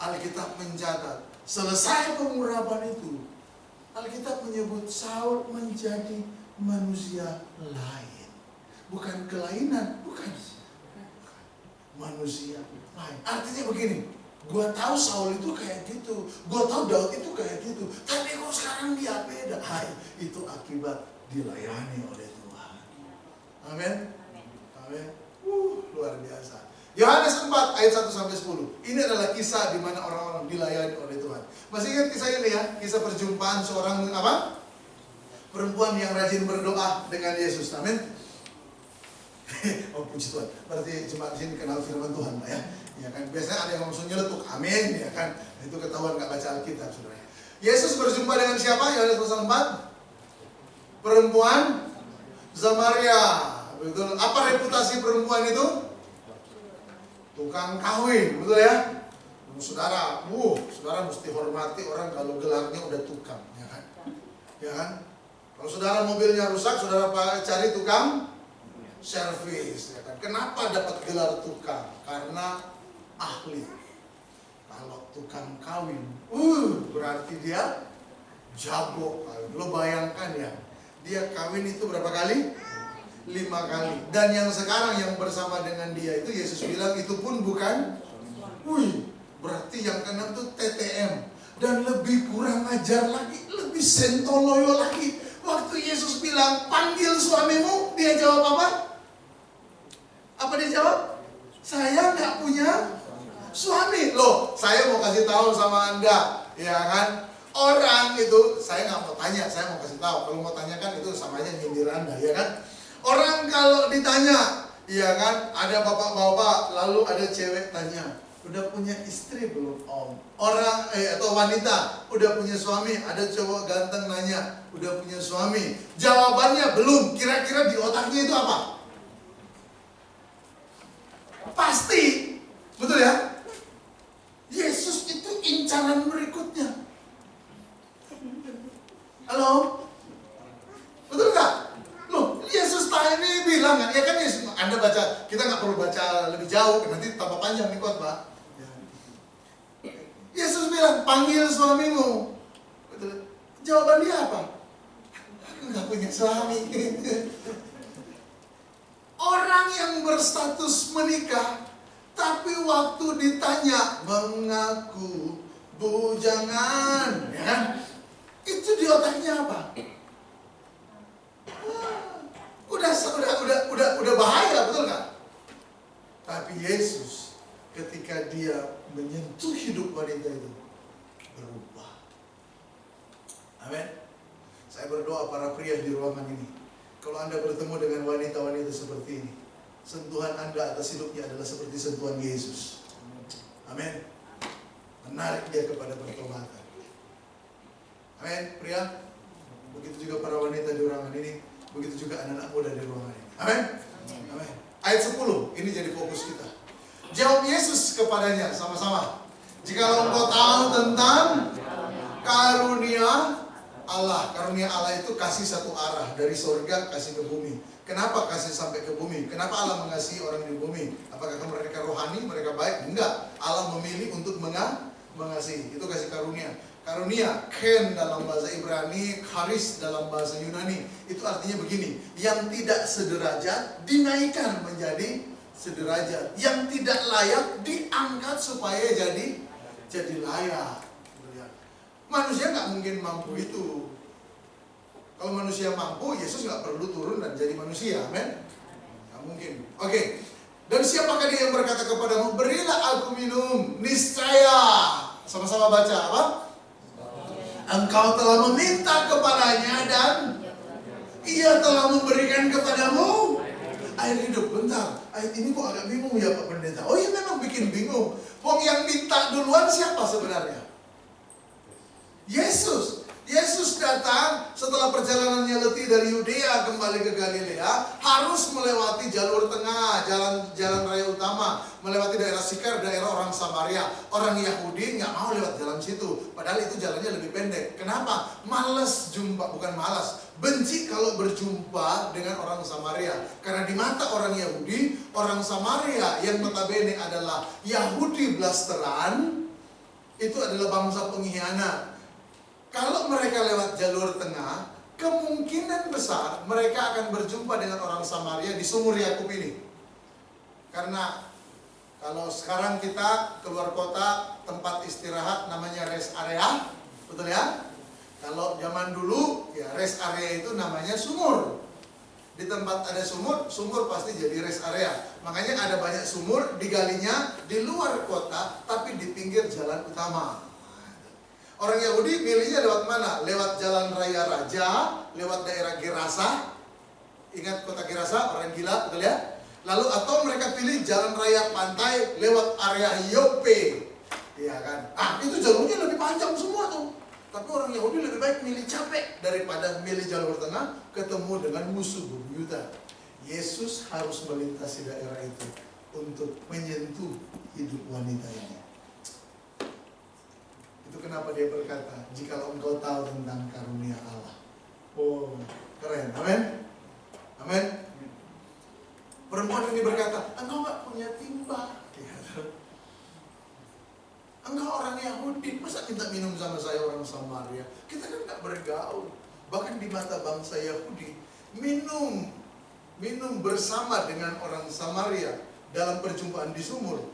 Alkitab mencatat Selesai pengurapan itu, Alkitab menyebut Saul menjadi manusia lain. Bukan kelainan, bukan. Manusia lain. Artinya begini, gua tahu Saul itu kayak gitu, gua tahu Daud itu kayak gitu, tapi kok sekarang dia beda. Itu akibat dilayani oleh Tuhan. Amin. Amin. Luar biasa. Yohanes 4 ayat 1-10. Ini adalah kisah di mana orang-orang dilayani oleh Tuhan. Masih ingat kisah ini ya? Kisah perjumpaan seorang apa? Perempuan yang rajin berdoa dengan Yesus. Amin. Oh puji Tuhan. Berarti jemaat di sini kenal firman Tuhan, Pak ya. Ya kan biasanya ada yang langsung nyeletuk. Amin ya kan. Itu ketahuan enggak baca Alkitab, Saudara. Yesus berjumpa dengan siapa? Yohanes 4. Perempuan Samaria. Betul. Apa reputasi perempuan itu? Tukang kawin, betul ya? Saudara, saudara mesti hormati orang kalau gelarnya udah tukang, ya kan? Ya kan? Kalau saudara mobilnya rusak, saudara cari tukang servis, ya kan? Kenapa dapat gelar tukang? Karena ahli. Kalau tukang kawin, berarti dia jago. Lo bayangkan ya, dia kawin itu berapa kali? 5 kali. Dan yang sekarang yang bersama dengan dia itu Yesus bilang itu pun bukan. Berarti yang keenam itu TTM. Dan lebih kurang ajar lagi, lebih sentoloyo lagi. Waktu Yesus bilang panggil suamimu, dia jawab apa? Apa dia jawab? Saya nggak punya suami. Loh, saya mau kasih tahu sama Anda, ya kan? Orang itu, saya nggak mau tanya, saya mau kasih tahu. Kalau mau tanyakan itu sama aja nyindir Anda, ya kan? Orang kalau ditanya, ya kan, ada bapak-bapak, lalu ada cewek tanya, udah punya istri belum om? Orang atau wanita, udah punya suami? Ada cowok ganteng nanya, udah punya suami? Jawabannya belum. Kira-kira di otaknya itu apa? Pasti, betul ya? Yesus itu incaran berikutnya. Halo, betul nggak? Loh, Yesus tadi bilang kan, ya kan Yesus, Anda baca, kita nggak perlu baca lebih jauh, nanti tambah panjang nih khotbah. Yesus bilang, panggil suamimu. Betul. Jawaban dia apa? Aku nggak punya suami. Orang yang berstatus menikah, tapi waktu ditanya mengaku bujangan, ya kan? Itu di otaknya apa? Udah bahaya, betul nggak? Tapi Yesus ketika dia menyentuh hidup wanita itu berubah. Amin. Saya berdoa para pria di ruangan ini, kalau Anda bertemu dengan wanita-wanita seperti ini, sentuhan Anda atas hidupnya adalah seperti sentuhan Yesus. Amin. Menarik dia kepada pertobatan. Amin, pria. Begitu juga para wanita di ruangan ini, begitu juga anak-anak muda di ruangan ini. Amin. Amin. Ayat 10, ini jadi fokus kita. Jawab Yesus kepadanya sama-sama. Jikalau engkau tahu tentang karunia Allah. Karunia Allah itu kasih satu arah, dari surga kasih ke bumi. Kenapa kasih sampai ke bumi? Kenapa Allah mengasihi orang di bumi? Apakah mereka rohani, mereka baik? Enggak. Allah memilih untuk mengasihi. Itu kasih karunia. Karunia, ken dalam bahasa Ibrani, charis dalam bahasa Yunani. Itu artinya begini, yang tidak sederajat dinaikkan menjadi sederajat. Yang tidak layak diangkat supaya jadi layak. Manusia nggak mungkin mampu itu. Kalau manusia mampu, Yesus nggak perlu turun dan jadi manusia, amin? Nggak mungkin. Oke. Dan siapakah dia yang berkata kepadamu, berilah aku minum, niscaya. Sama-sama baca apa? Engkau telah meminta kepadanya dan ia telah memberikan kepadamu air hidup. Bentar, ayat ini kok agak bingung ya Pak Pendeta? Oh iya memang bikin bingung. Wong yang minta duluan siapa sebenarnya? Yesus. Yesus datang setelah perjalanannya letih dari Yudea kembali ke Galilea, harus melewati jalur tengah, jalan raya utama, melewati daerah Sikar, daerah orang Samaria. Orang Yahudi nggak mau lewat jalan situ, padahal itu jalannya lebih pendek. Kenapa? Males jumpa, bukan malas, benci kalau berjumpa dengan orang Samaria. Karena di mata orang Yahudi, orang Samaria yang notabene adalah Yahudi blasteran, itu adalah bangsa pengkhianat. Kalau mereka lewat jalur tengah, kemungkinan besar mereka akan berjumpa dengan orang Samaria di sumur Yakub ini. Karena kalau sekarang kita keluar kota, tempat istirahat namanya rest area, betul ya? Kalau zaman dulu ya rest area itu namanya sumur. Di tempat ada sumur, sumur pasti jadi rest area. Makanya ada banyak sumur digalinya di luar kota, tapi di pinggir jalan utama. Orang Yahudi milihnya lewat mana? Lewat Jalan Raya Raja, lewat daerah Gerasa. Ingat kota Gerasa, orang gila, betul ya? Lalu atau mereka pilih Jalan Raya Pantai lewat area Yope. Iya kan? Itu jalurnya lebih panjang semua tuh. Tapi orang Yahudi lebih baik milih capek daripada milih jalur tengah, ketemu dengan musuh bebuyutan. Yesus harus melintasi daerah itu untuk menyentuh hidup wanita ini. Itu kenapa dia berkata, jikalau engkau tahu tentang karunia Allah. Oh, keren. Amin. Amin. Perempuan ini berkata, engkau gak punya timba. Engkau orang Yahudi, masa minta minum sama saya orang Samaria? Kita kan gak bergaul. Bahkan di mata bangsa Yahudi, minum bersama dengan orang Samaria dalam perjumpaan di sumur,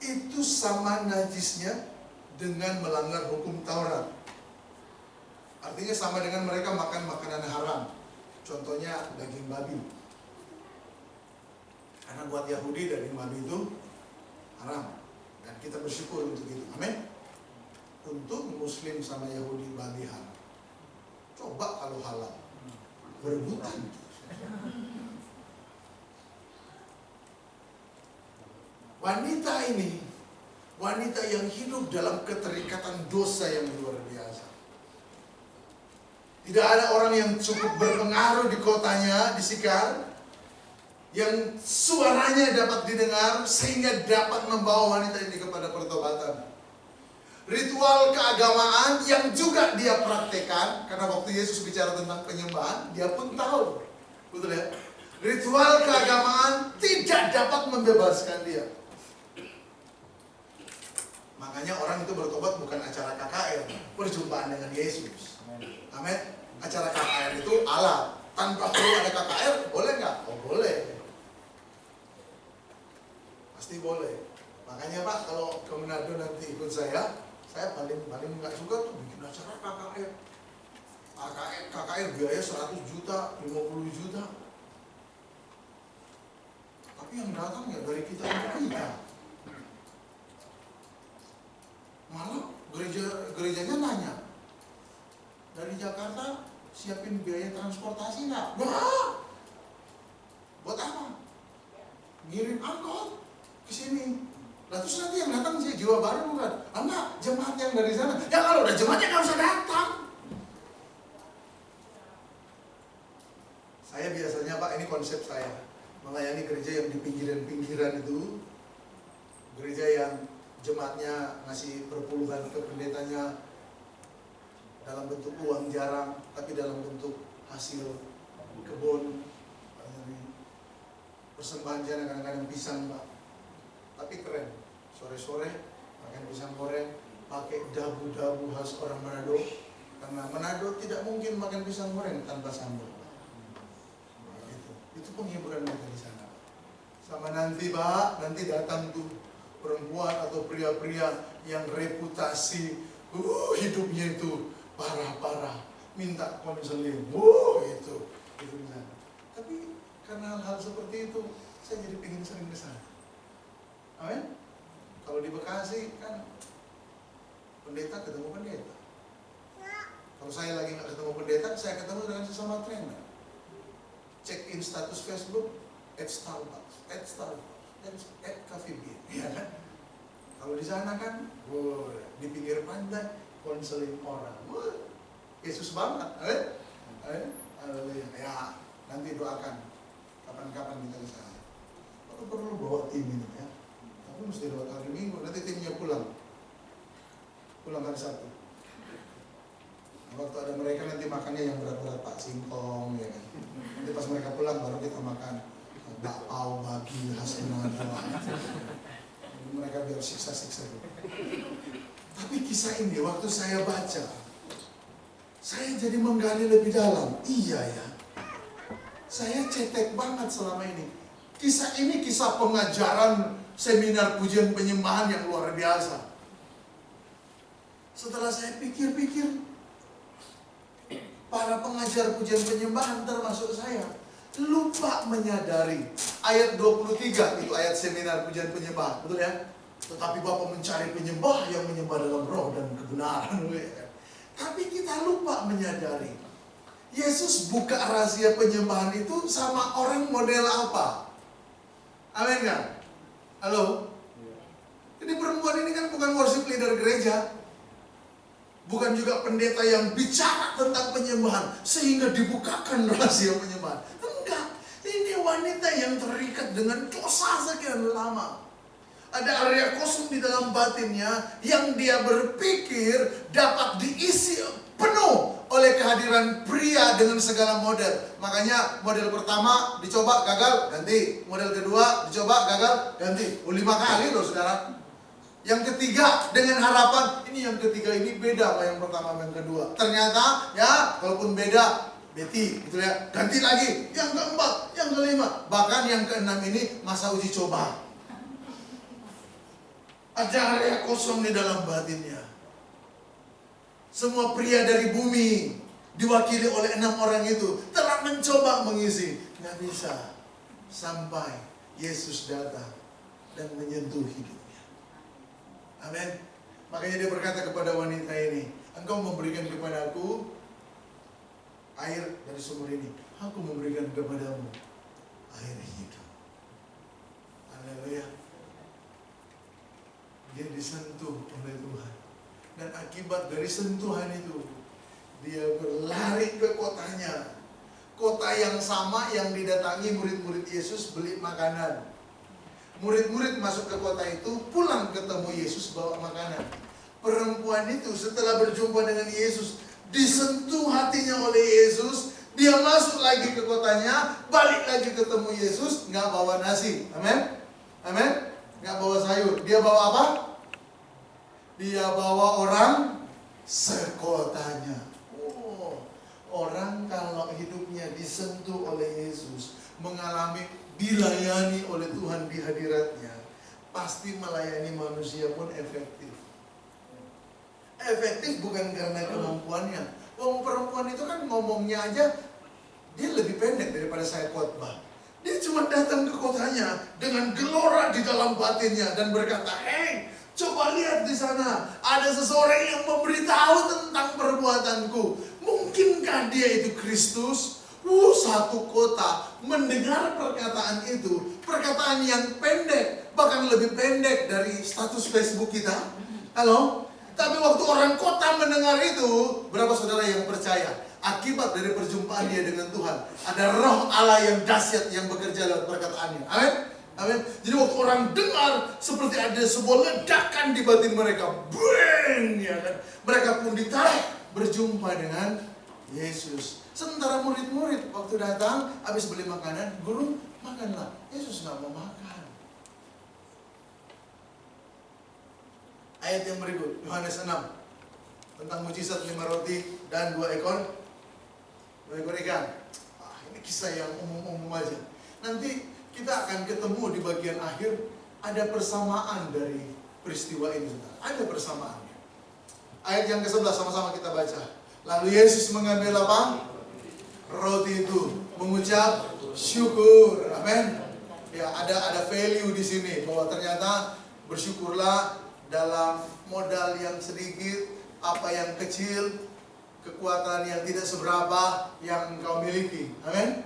itu sama najisnya dengan melanggar hukum Taurat. Artinya sama dengan mereka makan makanan haram. Contohnya daging babi. Karena buat Yahudi daging babi itu haram. Dan kita bersyukur untuk itu. Amin. Untuk Muslim sama Yahudi babi haram. Coba kalau halal, berebutan. Wanita ini, wanita yang hidup dalam keterikatan dosa yang luar biasa. Tidak ada orang yang cukup berpengaruh di kotanya, di Sikar, yang suaranya dapat didengar sehingga dapat membawa wanita ini kepada pertobatan. Ritual keagamaan yang juga dia praktekkan, karena waktu Yesus bicara tentang penyembahan, dia pun tahu. Betul ya? Ritual keagamaan tidak dapat membebaskan dia. Makanya orang itu bertobat bukan acara KKR, perjumpaan dengan Yesus. Amin. Acara KKR itu alat. Tanpa perlu ada KKR, boleh nggak? Oh boleh. Pasti boleh. Makanya Pak, kalau ke Manado nanti ikut saya paling nggak suka tuh bikin acara KKR. KKR biaya 100 juta, 50 juta. Tapi yang datang ya dari kita untuk kita. Malah gerejanya nanya, dari Jakarta siapin biaya transportasi nggak? Wah, buat apa? Ngirim angkot ke sini. Lah terus nanti yang datang sih Jawa Barat bukan? Enggak, jemaat yang dari sana. Ya kalau udah jemaatnya nggak usah datang. Saya biasanya Pak, ini konsep saya, melayani gereja yang di pinggiran-pinggiran itu, gereja yang jemaatnya ngasih perpuluhan ke pendetanya dalam bentuk uang jarang, tapi dalam bentuk hasil kebun, persembahan jana kadang-kadang pisang Pak. Tapi keren, sore-sore makan pisang goreng, pakai dabu-dabu khas orang Manado, karena Manado tidak mungkin makan pisang goreng tanpa sambal. Nah, itu penghiburan kita di sana. Sama nanti Pak, nanti datang tuh perempuan atau pria-pria yang reputasi hidupnya itu parah-parah, minta konseling, itu misalnya. Tapi karena hal-hal seperti itu, saya jadi pengen sering ke sana. Amin. Kalau di Bekasi kan pendeta ketemu pendeta. Kalau saya lagi nggak ketemu pendeta, saya ketemu dengan sesama trainer. Check in status Facebook, @Starbucks, @Cafe Beer, ya kan? Kalau di sana kan, di pinggir pantai, konseling orang. Yesus banget, ya, nanti doakan kapan-kapan kita ke sana. Atau perlu bawa tim ini ya. Tapi mesti lewat hari Minggu, nanti timnya pulang hari Sabtu. Waktu ada mereka nanti makannya yang berat-berat Pak, singkong ya kan. Nanti pas mereka pulang baru kita makan bakpao, babi, khas Manado. Mereka biar siksa-siksa dulu. Tapi kisah ini waktu saya baca, saya jadi menggali lebih dalam. Iya ya, saya cetek banget selama ini. Kisah ini kisah pengajaran seminar pujian penyembahan yang luar biasa. Setelah saya pikir-pikir, para pengajar pujian penyembahan termasuk saya lupa menyadari ayat 23 itu ayat seminar pujian penyembahan, betul ya? Tetapi Bapa mencari penyembah yang menyembah dalam roh dan kebenaran. Tapi kita lupa menyadari Yesus buka rahasia penyembahan itu sama orang model apa? Amin kan? Halo? Jadi perempuan ini kan bukan worship leader gereja, bukan juga pendeta yang bicara tentang penyembahan sehingga dibukakan rahasia penyembahan. Enggak, ini wanita yang terikat dengan dosa sekian lama. Ada area kosong di dalam batinnya yang dia berpikir dapat diisi penuh oleh kehadiran pria dengan segala model. Makanya model pertama dicoba gagal, ganti. Model kedua dicoba gagal, ganti. 5 kali loh saudara. Yang ketiga dengan harapan, ini yang ketiga ini beda sama yang pertama sama yang kedua. Ternyata ya walaupun beda, Betty gitu ya, ganti lagi. Yang keempat, yang kelima, bahkan yang keenam ini masa uji coba. Ada area kosong di dalam batinnya. Semua pria dari bumi diwakili oleh 6 orang itu telah mencoba mengisi, nggak bisa, sampai Yesus datang dan menyentuh hidupnya. Amin. Makanya dia berkata kepada wanita ini, engkau memberikan kepadaku air dari sumur ini, aku memberikan kepadamu air hidup. Haleluya. Dia disentuh oleh Tuhan. Dan akibat dari sentuhan itu, dia berlari ke kotanya. Kota yang sama yang didatangi murid-murid Yesus beli makanan. Murid-murid masuk ke kota itu, pulang ketemu Yesus bawa makanan. Perempuan itu setelah berjumpa dengan Yesus, disentuh hatinya oleh Yesus, dia masuk lagi ke kotanya, balik lagi ketemu Yesus, nggak bawa nasi. Amin? Amin? Nggak bawa sayur. Dia bawa apa? Dia bawa orang sekotanya. Oh, orang kalau hidupnya disentuh oleh Yesus, mengalami dilayani oleh Tuhan di hadiratnya, pasti melayani manusia pun efektif. Efektif bukan karena kemampuannya. Wong perempuan itu kan ngomongnya aja dia lebih pendek daripada saya khotbah. Dia cuma datang ke kotanya dengan gelora di dalam batinnya dan berkata, "Hei, coba lihat di sana, ada seseorang yang memberitahu tentang perbuatanku. Mungkinkah dia itu Kristus?" Satu kota mendengar perkataan itu, perkataan yang pendek, bahkan lebih pendek dari status Facebook kita. Halo? Tapi waktu orang kota mendengar itu, berapa saudara yang percaya? Akibat dari perjumpaan dia dengan Tuhan, ada roh Allah yang dahsyat yang bekerja lewat perkataannya. Amin? Amin. Jadi waktu orang dengar, seperti ada sebuah ledakan di batin mereka. Bang! Ya kan? Mereka pun ditarik berjumpa dengan Yesus. Sementara murid-murid waktu datang, habis beli makanan, guru makanlah. Yesus nggak mau makan. Ayat yang berikut, Yohanes 6. Tentang mujizat 5 roti dan 2 ekor ikan. Ini kisah yang umum-umum aja. Nanti kita akan ketemu di bagian akhir, ada persamaan dari peristiwa ini. Ada persamaannya. Ayat yang ke-11 sama-sama kita baca. Lalu Yesus mengambil apa? Roti itu, mengucap syukur. Amin. Ya, ada value di sini bahwa ternyata bersyukurlah dalam modal yang sedikit, apa yang kecil, kekuatan yang tidak seberapa yang engkau miliki. Amin.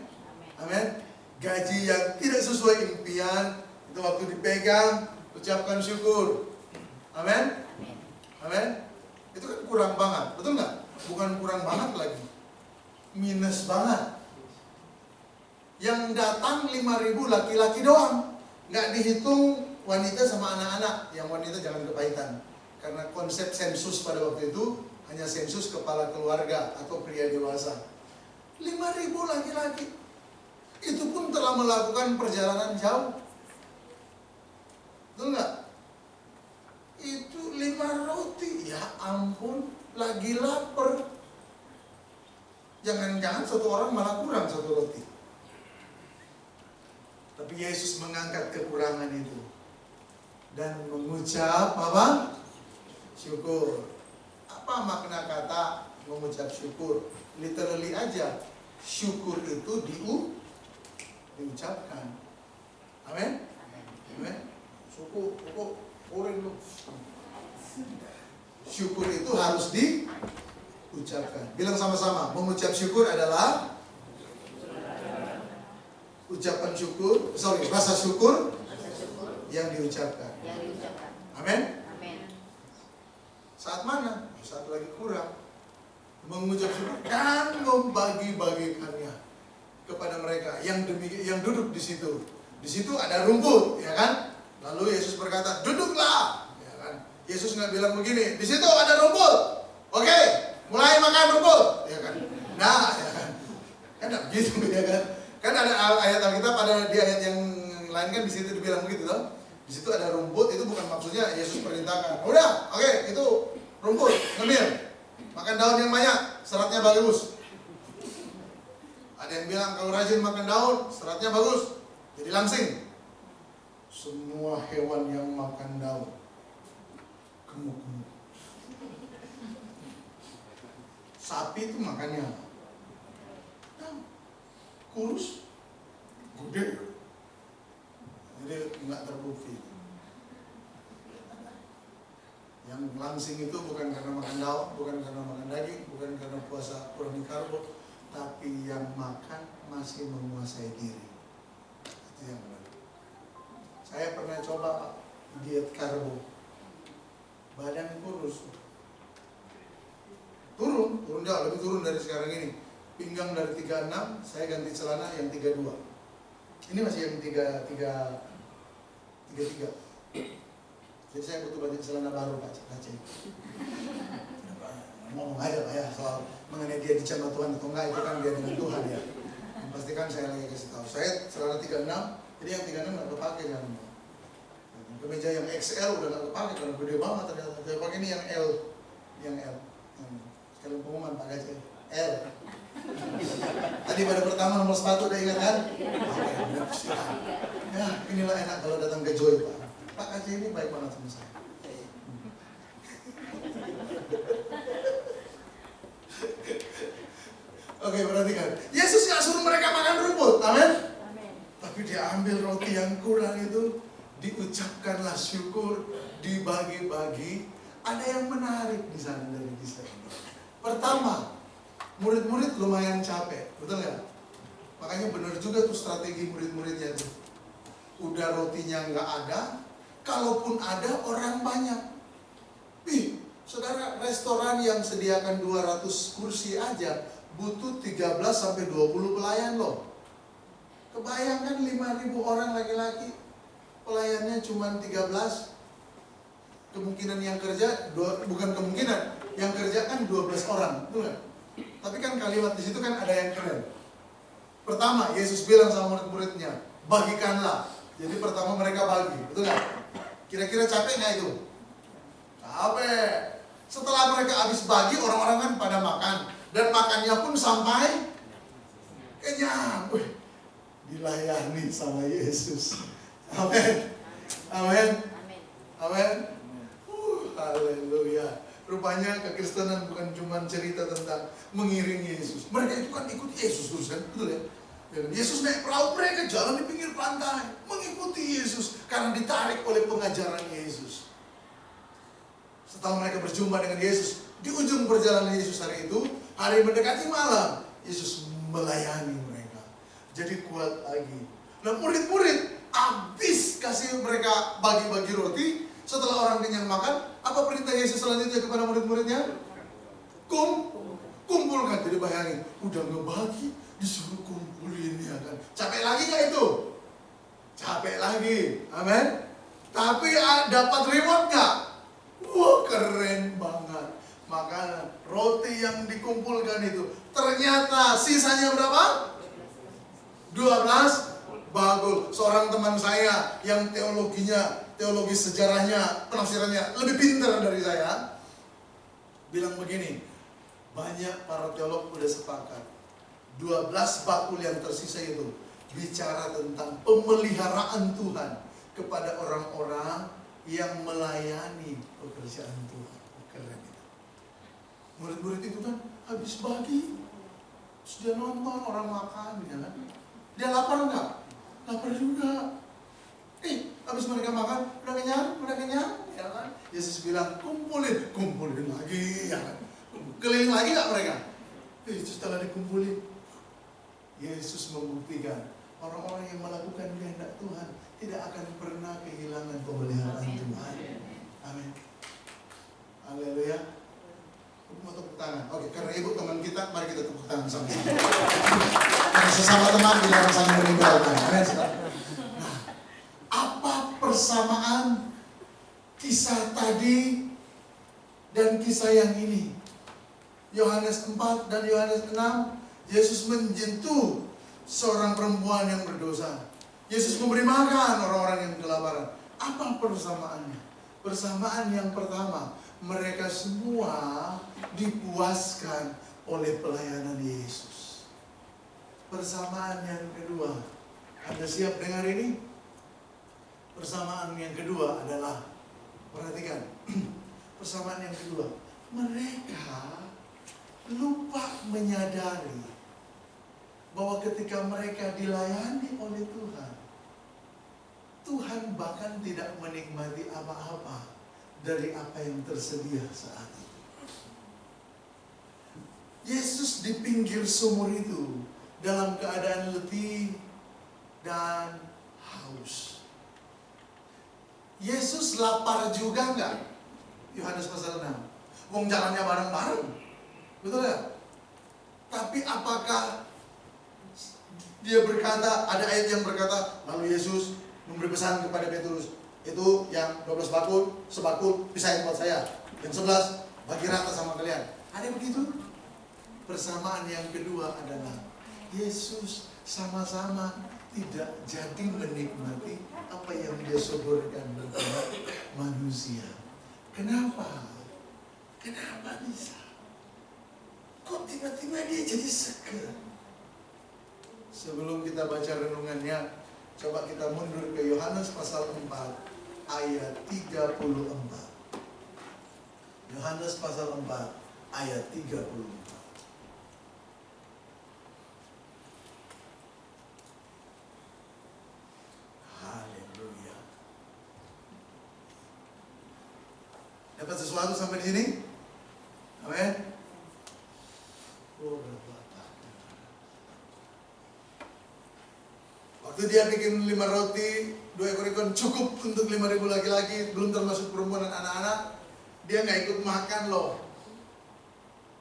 Amin. Gaji yang tidak sesuai impian, itu waktu dipegang, ucapkan syukur. Amin. Amin. Itu kan kurang banget, betul nggak? Bukan kurang banget lagi, minus banget. Yang datang 5.000 laki-laki doang, nggak dihitung wanita sama anak-anak. Yang wanita jangan kepahitan, karena konsep sensus pada waktu itu hanya sensus kepala keluarga atau pria dewasa. 5.000 laki-laki, itu pun telah melakukan perjalanan jauh, betul nggak? Itu 5 roti. Ya ampun, lagi lapar. Jangan-jangan satu orang malah kurang 1 roti. Tapi Yesus mengangkat kekurangan itu dan mengucap apa? Syukur. Apa makna kata mengucap syukur? Literally aja, syukur itu diucapkan. Amin? Amin. Syukur lu. Syukur itu harus diucapkan. Bilang sama-sama, mengucap syukur adalah ucapan syukur, rasa syukur yang diucapkan. Amin. Saat mana? Saat lagi kurang. Mengucap syukur dan membagi-bagikannya kepada mereka yang duduk di situ. Di situ ada rumput, ya kan? Lalu Yesus berkata, duduklah, ya kan? Yesus nggak bilang begini, di situ ada rumput, oke, mulai makan rumput, ya kan? Nah, ya kan? Kan nggak begitu, ya kan? Kan ada ayat Alkitab, ada di ayat yang lain kan di situ dibilang begitu, toh? Di situ ada rumput, itu bukan maksudnya Yesus perintahkan. Udah, oke, itu rumput, ngemil, makan daun yang banyak, seratnya bagus. Ada yang bilang kalau rajin makan daun, seratnya bagus, jadi langsing. Semua hewan yang makan daun gemuk-gemuk. Sapi itu makannya kurus, gede, jadi nggak terbukti. Yang langsing itu bukan karena makan daun, bukan karena makan daging, bukan karena puasa kurang karbo, tapi yang makan masih menguasai diri. Itu yang benar. Saya pernah coba diet karbo, badan kurus, turun jauh, lebih turun dari sekarang ini. Pinggang dari 36, saya ganti celana yang 32. Ini masih yang 33. Jadi saya butuh ganti celana baru, Pak Aceh. Ngomong aja Pak ya, soal mengenai dia dicabut Tuhan atau enggak, itu kan dia dengan Tuhan ya. Yang pastikan saya lagi kasih tahu. Saya celana 36, jadi yang 36 nggak kepake kan. Kemeja yang XL udah nggak kepake karena gede banget ternyata. Saya pakai ini yang L. Sekalian pengumuman Pak Aceh, L. Tadi pada pertama nomor sepatu udah ingat kan? Oke, ya inilah enak kalau datang ke Joy Pak. Pak Aceh ini baik banget sama saya. Oke, perhatikan. Yesus nggak suruh mereka makan rumput, amin? Tapi dia ambil roti yang kurang itu, diucapkanlah syukur, dibagi-bagi. Ada yang menarik di sana dari kisah ini. Pertama, murid-murid lumayan capek, betul nggak? Makanya benar juga tuh strategi murid-muridnya tuh. Udah rotinya nggak ada, kalaupun ada orang banyak. Saudara, restoran yang sediakan 200 kursi aja butuh 13 sampai 20 pelayan loh. Kebayangkan 5.000 orang laki-laki, pelayannya cuma 13. Kemungkinan yang kerja, bukan kemungkinan, yang kerja kan 12 orang, betul nggak? Tapi kan kalimat di situ kan ada yang keren. Pertama, Yesus bilang sama murid-muridnya, bagikanlah. Jadi pertama mereka bagi, betul nggak? Kira-kira capek nggak itu? Capek. Setelah mereka habis bagi, orang-orang kan pada makan. Dan makannya pun sampai kenyang. Dilayani sama Yesus. Amin. Amin. Amin. Haleluya. Rupanya kekristenan bukan cuma cerita tentang mengiringi Yesus. Mereka itu kan ikut Yesus terus kan, betul ya? Yesus naik perahu, mereka jalan di pinggir pantai, mengikuti Yesus karena ditarik oleh pengajaran Yesus. Setelah mereka berjumpa dengan Yesus, di ujung perjalanan Yesus hari itu, hari mendekati malam, Yesus melayani mereka. Jadi kuat lagi. Nah, murid-murid habis kasih mereka bagi-bagi roti. Setelah orang kenyang makan, apa perintah Yesus selanjutnya kepada murid-muridnya? Kumpulkan. Jadi bayangin, udah ngebagi, disuruh kumpulin ya kan. Capek lagi gak itu? Capek lagi, amin. Tapi dapat reward gak? Wah, keren banget. Makanan, roti yang dikumpulkan itu ternyata sisanya berapa? 12 Bagul, seorang teman saya yang teologi sejarahnya, penafsirannya lebih pintar dari saya, bilang begini, banyak para teolog udah sepakat 12 bakul yang tersisa itu bicara tentang pemeliharaan Tuhan kepada orang-orang yang melayani pekerjaan Tuhan. Keren itu. Murid-murid itu kan habis bagi, terus dia nonton orang makan, ya kan? Dia lapar enggak? Lapar juga. Habis mereka makan, udah kenyang, ya kan? Yesus bilang, kumpulin lagi, ya kan? Keliling lagi nggak mereka? Setelah dikumpulin, Yesus membuktikan orang-orang yang melakukan kehendak Tuhan tidak akan pernah kehilangan pemeliharaan Tuhan. Amin. Haleluya. Mau tepuk tangan. Oke, karena ibu teman kita, mari kita tepuk tangan sama-sama. Karena sesama teman kita saling meninggalkan. Amin. Nah, apa persamaan kisah tadi dan kisah yang ini? Yohanes 4 dan Yohanes 6, Yesus menyentuh seorang perempuan yang berdosa. Yesus memberi makan orang-orang yang kelaparan. Apa persamaannya? Persamaan yang pertama, mereka semua dipuaskan oleh pelayanan Yesus. Persamaan yang kedua, Anda siap dengar ini? Persamaan yang kedua adalah, perhatikan, persamaan yang kedua, mereka lupa menyadari bahwa ketika mereka dilayani oleh Tuhan, Tuhan bahkan tidak menikmati apa-apa dari apa yang tersedia saat itu. Yesus di pinggir sumur itu dalam keadaan letih dan haus. Yesus lapar juga enggak? Yohanes pasal 6. Wong jalannya bareng-bareng. Betul ya? Tapi apakah dia berkata, ada ayat yang berkata, lalu Yesus memberi pesan kepada Petrus, itu yang 12 bakul, sebakul pisahin buat saya, yang 11 bagi rata sama kalian. Ada begitu? Persamaan yang kedua adalah Yesus sama-sama tidak jadi menikmati apa yang dia soborkan kepada manusia. Kenapa? Kenapa bisa? Kok tiba-tiba dia jadi seger? Sebelum kita baca renungannya, coba kita mundur ke Yohanes pasal 4 ayat 34. Yohanes pasal 4 ayat 34. Haleluya. Dapat sesuatu sampai di sini? Amin. Waktu dia bikin 5 roti, 2 ekor ikan cukup untuk 5.000 laki-laki, belum termasuk perempuan dan anak-anak, dia nggak ikut makan loh.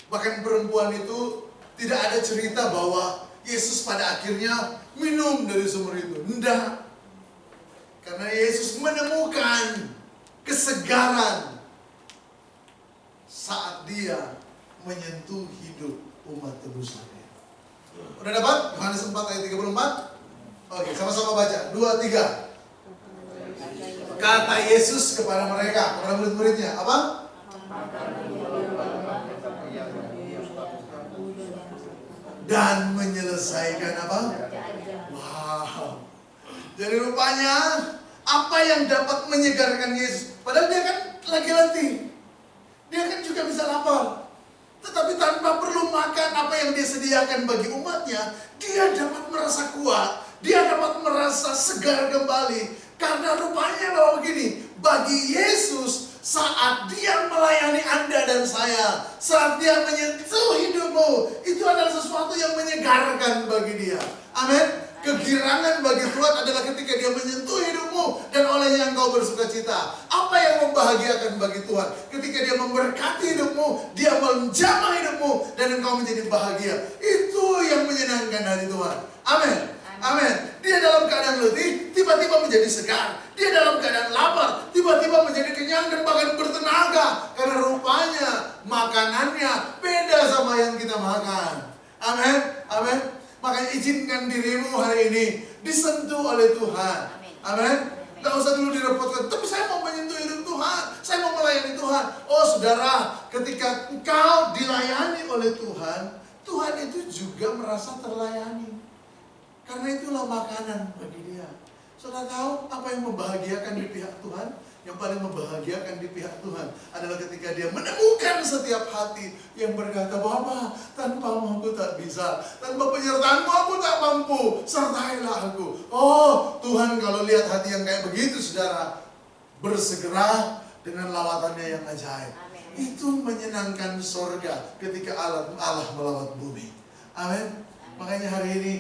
Bahkan perempuan itu tidak ada cerita bahwa Yesus pada akhirnya minum dari sumur itu. Enggak. Karena Yesus menemukan kesegaran saat dia menyentuh hidup umat tebusannya. Udah dapat? Yohanes 4 ayat 34. Oke, sama-sama baca. 2, 3. Kata Yesus kepada mereka, kepada murid-muridnya, apa? Dan menyelesaikan apa? Wow. Jadi rupanya apa yang dapat menyegarkan Yesus? Padahal dia kan lagi letih. Dia kan juga bisa lapar. Tetapi tanpa perlu makan apa yang dia sediakan bagi umatnya, dia dapat merasa kuat. Dia dapat merasa segar kembali. Karena rupanya bahwa begini, bagi Yesus saat dia melayani Anda dan saya, saat dia menyentuh hidupmu, itu adalah sesuatu yang menyegarkan bagi dia. Amin. Kegirangan bagi Tuhan adalah ketika dia menyentuh hidupmu dan olehnya engkau bersukacita. Apa yang membahagiakan bagi Tuhan? Ketika dia memberkati hidupmu, dia menjamah hidupmu dan engkau menjadi bahagia. Itu yang menyenangkan hati Tuhan. Amin. Amin. Dia dalam keadaan letih, tiba-tiba menjadi segar. Dia dalam keadaan lapar, tiba-tiba menjadi kenyang dan bahkan bertenaga. Karena rupanya makanannya beda sama yang kita makan. Amin. Amin. Makanya izinkan dirimu hari ini disentuh oleh Tuhan. Amin. Gak usah dulu direpotkan, tapi saya mau menyentuh hidup Tuhan, saya mau melayani Tuhan. Oh saudara, ketika engkau dilayani oleh Tuhan, Tuhan itu juga merasa terlayani. Karena itulah makanan bagi dia. Saudara tahu apa yang membahagiakan di pihak Tuhan? Yang paling membahagiakan di pihak Tuhan adalah ketika dia menemukan setiap hati yang berkata, Bapa, tanpamu aku tak bisa, tanpa penyertaanmu aku tak mampu, sertailah aku. Oh Tuhan, kalau lihat hati yang kayak begitu saudara, bersegera dengan lawatannya yang ajaib. Itu menyenangkan sorga ketika Allah melawat bumi. Amin. Makanya hari ini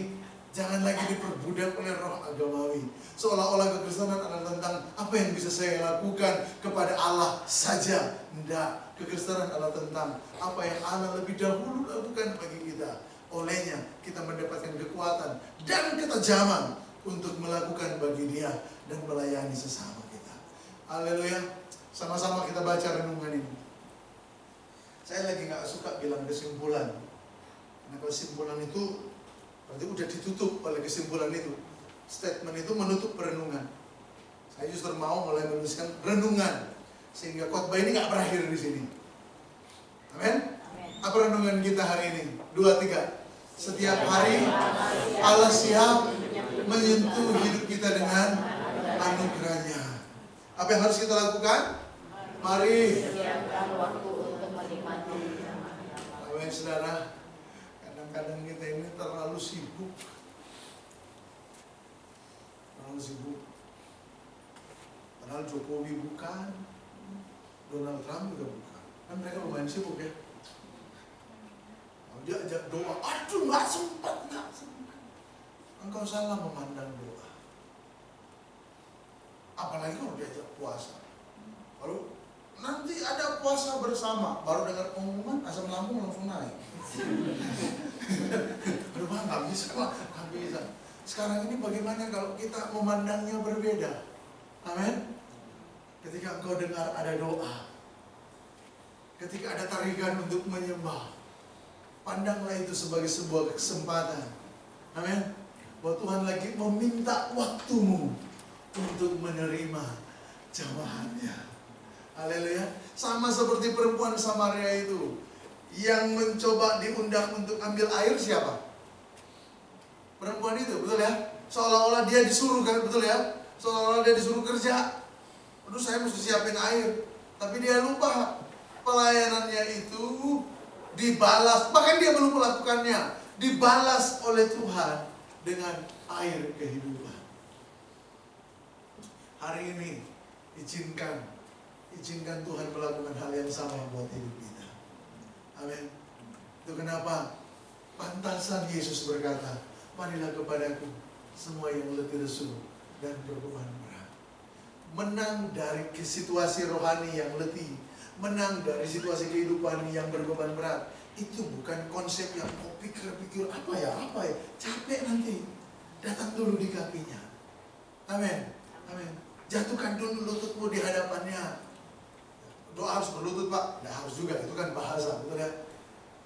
jangan lagi diperbudak oleh roh agamawi. Seolah-olah kekristenan adalah tentang apa yang bisa saya lakukan kepada Allah saja. Tidak, kekristenan adalah tentang apa yang Allah lebih dahulu lakukan bagi kita. Olehnya kita mendapatkan kekuatan dan ketajaman untuk melakukan bagi Dia dan melayani sesama kita. Haleluya. Sama-sama kita baca renungan ini. Saya lagi gak suka bilang kesimpulan. Karena kesimpulan itu berarti udah ditutup oleh kesimpulan itu. Statement itu menutup perenungan. Saya justru mau mulai menuliskan renungan sehingga khotbah ini nggak berakhir di sini. Amin. Apa renungan kita hari ini? 2, 3. Setiap hari Allah siap menyentuh hidup kita dengan anugerahnya. Apa yang harus kita lakukan? Mari. Amin, saudara. Kadang-kadang kita ini terlalu sibuk. Padahal Jokowi bukan, Donald Trump juga bukan. Kan mereka lumayan sibuk ya. Dia ajak doa, aduh nggak sempat. Engkau salah memandang doa. Apalagi kalau diajak puasa. Lalu nanti ada puasa bersama, baru dengar pengumuman asam lambung langsung naik. Aduh Bang, nggak bisa. Sekarang ini bagaimana kalau kita memandangnya berbeda? Amin. Ketika engkau dengar ada doa, ketika ada tarikan untuk menyembah, pandanglah itu sebagai sebuah kesempatan. Amin. Bahwa Tuhan lagi meminta waktumu untuk menerima jawabannya. Haleluya. Sama seperti perempuan Samaria itu yang mencoba diundang untuk ambil air, siapa? Perempuan itu, betul ya? Seolah-olah dia disuruh kan, betul ya? Seolah-olah dia disuruh kerja. Aduh saya mesti siapin air. Tapi dia lupa pelayanannya itu dibalas, bahkan dia belum melakukannya, dibalas oleh Tuhan dengan air kehidupan. Hari ini izinkan Tuhan melakukan hal yang sama buat hidup kita. Amin. Itu kenapa pantasan Yesus berkata, marilah kepadaku semua yang letih lesu dan berbeban berat. Menang dari situasi rohani yang letih, menang dari situasi kehidupan yang berbeban berat, itu bukan konsep yang kau pikir-pikir apa ya, capek nanti. Datang dulu di kakinya. Amin. Amin. Jatuhkan dulu lututmu di hadapannya. Doa harus berlutut Pak? Tidak harus juga, itu kan bahasa, betul ya?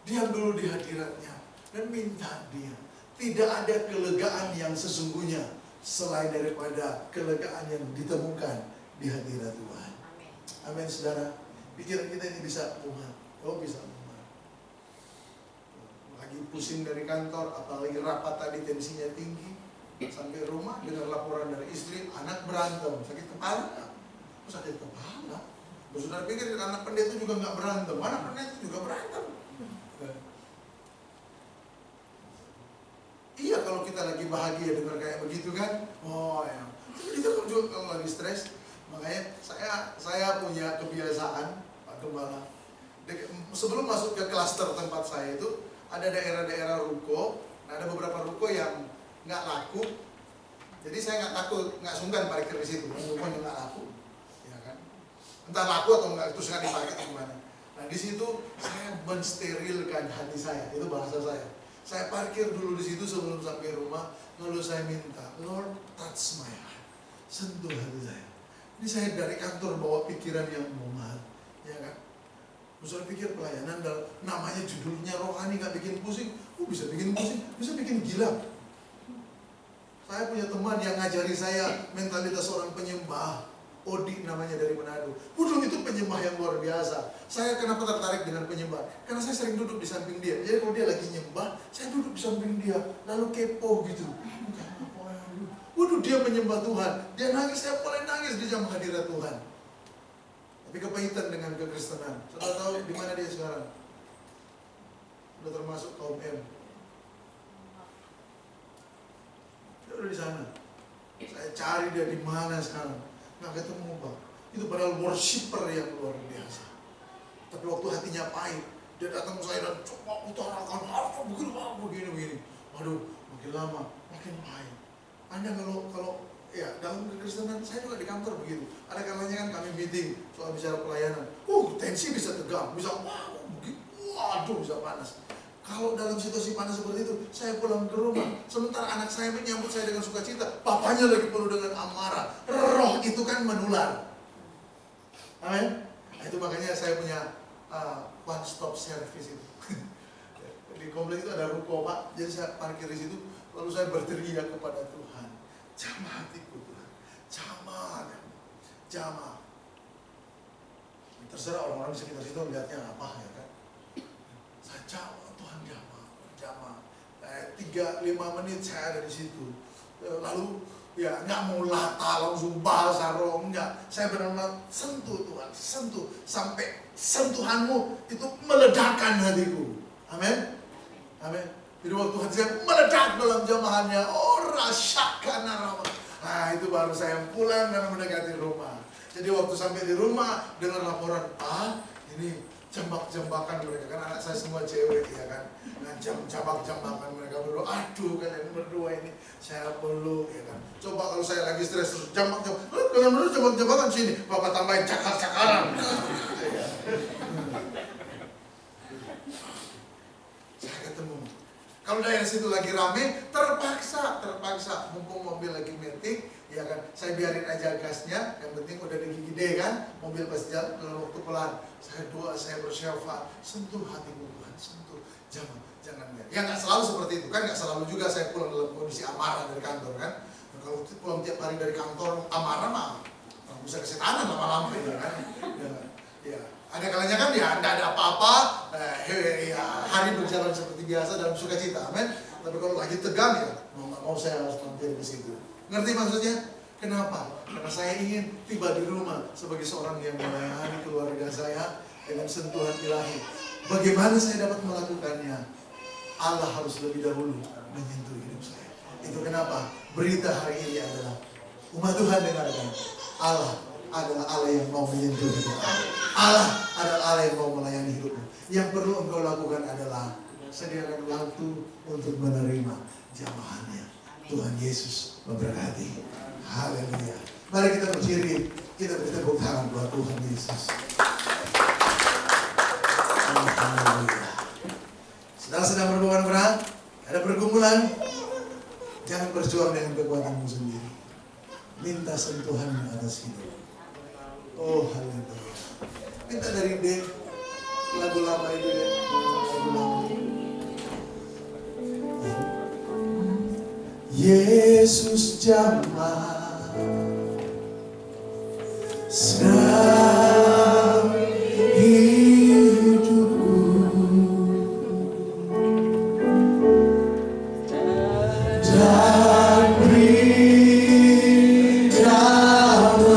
Diam dulu di hadiratnya dan minta Dia. Tidak ada kelegaan yang sesungguhnya selain daripada kelegaan yang ditemukan di hadirat Tuhan. Amin. Amin, saudara. Pikiran kita ini bisa muat. Oh, bisa muat. Lagi pusing dari kantor, apalagi rapat tadi tensinya tinggi. Sampai rumah dengar laporan dari istri, anak berantem, sakit kepala. Sakit kepala. Saudara pikir anak pendeta juga nggak berantem, anak pendeta juga berantem. Iya, kalau kita lagi bahagia dengar kayak begitu kan, oh ya. Tapi kita juga kalau lagi stres, makanya saya punya kebiasaan Pak Gembala. Sebelum masuk ke klaster tempat saya itu ada daerah-daerah ruko, nah ada beberapa ruko yang nggak laku. Jadi saya nggak takut, nggak sungkan parkir di situ, rukonya nggak laku, ya kan? Entah laku atau nggak, terus nggak dipakai atau gimana. Nah di situ saya mensterilkan hati saya, itu bahasa saya. Saya parkir dulu di situ sebelum sampai rumah, lalu saya minta, Lord touch my heart, sentuh hati saya. Ini saya dari kantor bawa pikiran yang mumat, ya kan? Misalnya pikir pelayanan, namanya judulnya rohani, gak bikin pusing, bisa bikin pusing, bisa bikin gila. Saya punya teman yang ngajari saya mentalitas orang penyembah. Odi namanya, dari Manado. Waduh, itu penyembah yang luar biasa. Saya kenapa tertarik dengan penyembah? Karena saya sering duduk di samping dia. Jadi kalau dia lagi nyembah, saya duduk di samping dia, lalu kepo gitu. Waduh, dia menyembah Tuhan. Dia nangis, saya mulai nangis di jam hadirat Tuhan. Tapi kepahitan dengan kekristenan. Saudara tahu di mana dia sekarang? Udah termasuk kaum M. Dia udah di sana. Saya cari dia di mana sekarang. Nggak ketemu, Pak. Itu padahal worshipper yang luar biasa. Tapi waktu hatinya pahit, dia datang ke saya dan coba utarakan apa begini. Waduh, makin lama makin pahit. Anda kalau ya dalam kekristenan, saya juga di kantor begitu. Ada kalanya kan kami meeting soal bicara pelayanan. Tensi bisa tegang, bisa waduh, bisa panas. Kalau dalam situasi panas seperti itu, saya pulang ke rumah, sementara anak saya menyambut saya dengan sukacita, papanya lagi penuh dengan amarah. Roh itu kan menular. Amin. Nah, itu makanya saya punya one stop service itu. Di komplek itu ada ruko, Pak. Jadi saya parkir di situ, lalu saya berteriak kepada Tuhan, jamah hatiku Tuhan, jamah. Terserah orang-orang di sekitar situ melihatnya apa ya kan. Saya jamah Tuhan, jamah. 3-5 menit saya ada di situ. Lalu ya nggak mau lata langsung bahasa roh, enggak. Saya benar-benar sentuh Tuhan, sentuh sampai sentuhanmu itu meledakkan hatiku. Amin. Amin. Jadi waktu hati saya meledak dalam jamahannya, rasakan arama. Nah, itu baru saya pulang dan mendekati rumah. Jadi waktu sampai di rumah dengar laporan, ini jambak-jambakan mereka, kan anak saya semua cewek ya kan. Nah, jambak-jambakan mereka berdua. Aduh, kalian berdua ini saya peluk ya kan. Coba kalau saya lagi stres terus jambak-jambakan. Kalian berdua jambak-jambakan sini, Bapak tambahin cakar-cakaran. Saya ketemu. Kalau daerah situ lagi rame, terpaksa mumpung mobil lagi meeting, ya kan, saya biarin aja gasnya, yang penting udah ada gigi D kan, mobil pasti jalan dalam waktu pelan. Saya doa, saya bersyafaat, sentuh hatimu Tuhan, sentuh, jangan biar. Ya nggak selalu seperti itu kan, nggak selalu juga saya pulang dalam kondisi amarah dari kantor kan. Nah, kalau pulang tiap hari dari kantor amarah mah, bisa kesetanan lama-lama ya kan. Ya. Ada kalanya kan ya tidak ada apa-apa, hari berjalan seperti biasa dalam sukacita, amin. Tapi kalau lagi tegang ya, mau saya harus mampir ke situ. Ngerti maksudnya? Kenapa? Karena saya ingin tiba di rumah sebagai seorang yang melayani keluarga saya dengan sentuhan ilahi. Bagaimana saya dapat melakukannya? Allah harus lebih dahulu menyentuh hidup saya. Itu kenapa berita hari ini adalah umat Tuhan dengarkan, Allah adalah Allah yang mau menyentuh hidup. Allah adalah Allah yang mau melayani hidupmu. Yang perlu engkau lakukan adalah sediakan waktu untuk menerima jamahannya. Tuhan Yesus memberkati. Haleluya. Mari kita berdiri, kita beri tepuk tangan buat Tuhan Yesus. Haleluya. Sedang berbeban berat, ada pergumulan, jangan berjuang dengan kekuatanmu sendiri. Minta sentuhannya atas hidup. Oh, haleluya. Minta dari D, lagu lama itu ya, lagu lama. Yesus jamah senang hidupku, dan beri damai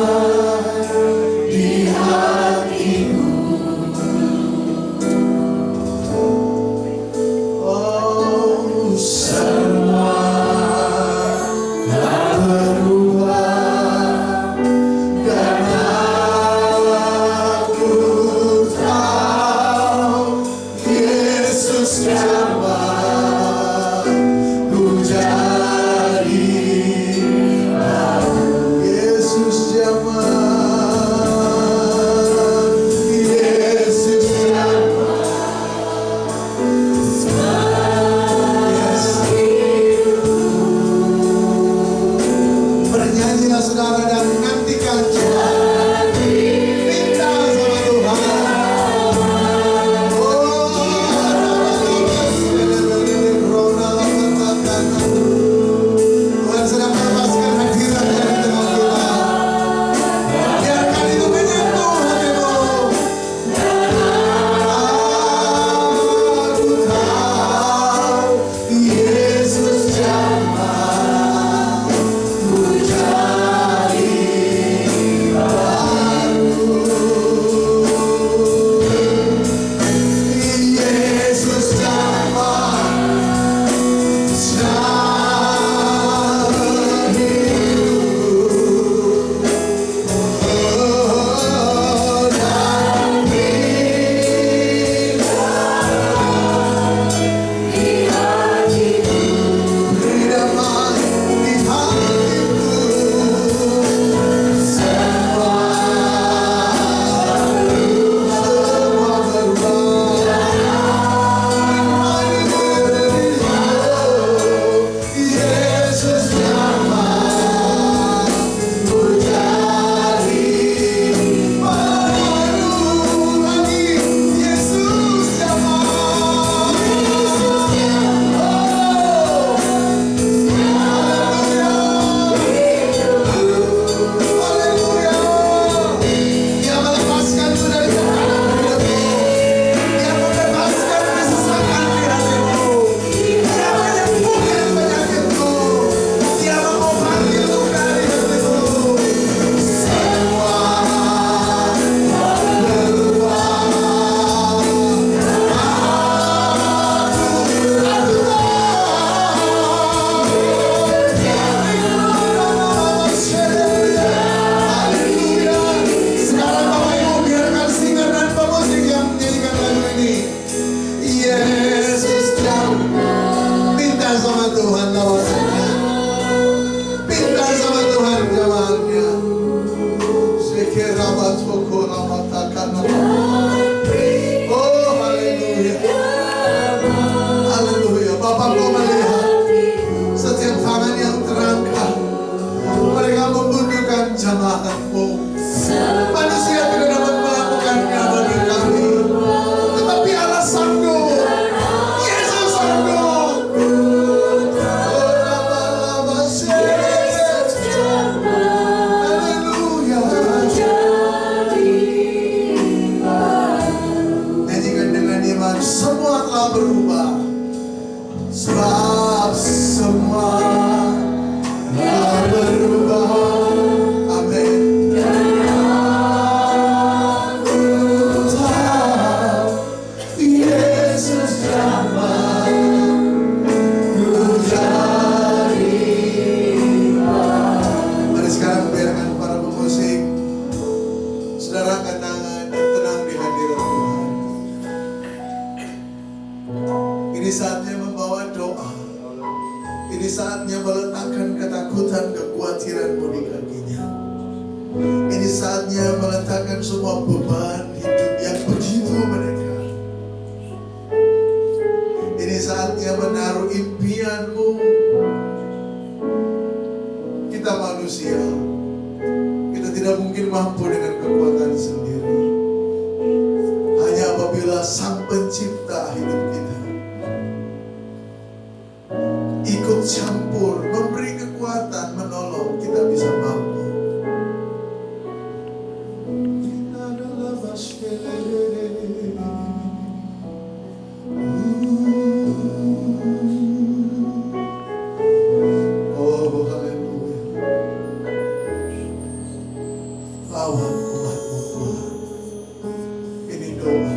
di hatiku. Oh, semua tak berubah. sama Tuhan lawasannya. Minta sama Tuhan jawabannya. Sekerabat toko ramatakan. Oh haleluya. Haleluya. Bapak kau melihat setiap tangan yang terangkat. Mereka membutuhkan jamaatmu. Manusia tidak dapat melakukannya bagi kami, tetapi Allah sanggup. Yesus sanggup. Haleluya. Nyanyikan dengan iman. Semua telah berubah, sebab semua telah berubah. Amin. Yesus jamah menjadi. Mari sekarang biarkan para pemusik saudara angkat tangan dan tenang di hadirat Tuhan. Ini saatnya membawa doa. Ini saatnya meletakkan ketakutan, kekhawatiranmu di kakinya. Ini saatnya meletakkan semua beban hidup yang begitu menekan. Ini saatnya menaruh impianmu. Kita manusia, kita tidak mungkin mampu dengan kekuatan sendiri. Hanya apabila Sang Pencipta hidup kita ikut campur, memberi kekuatan, menolong, kita bisa mampu. Kita adalah oh haleluya. Lawan kuatmu Tuhan. Ini doa.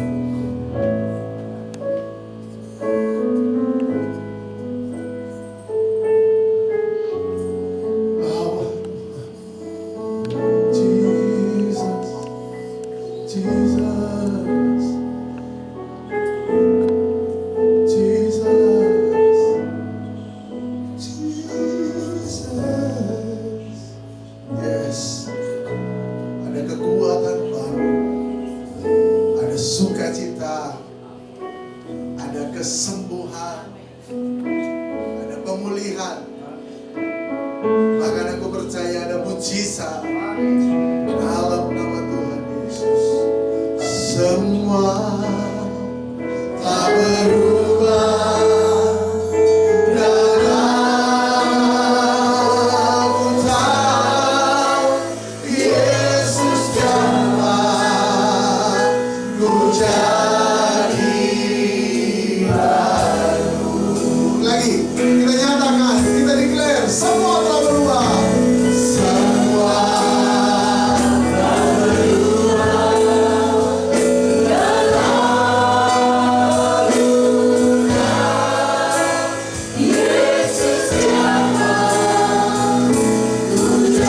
Sukacita, ada kesembuhan, ada pemulihan. Bahkan aku percaya ada mujizat dalam nama Tuhan Yesus. Semua tak berubah. Semua telah berubah. Semua telah berubah. Yesus jamah menjadi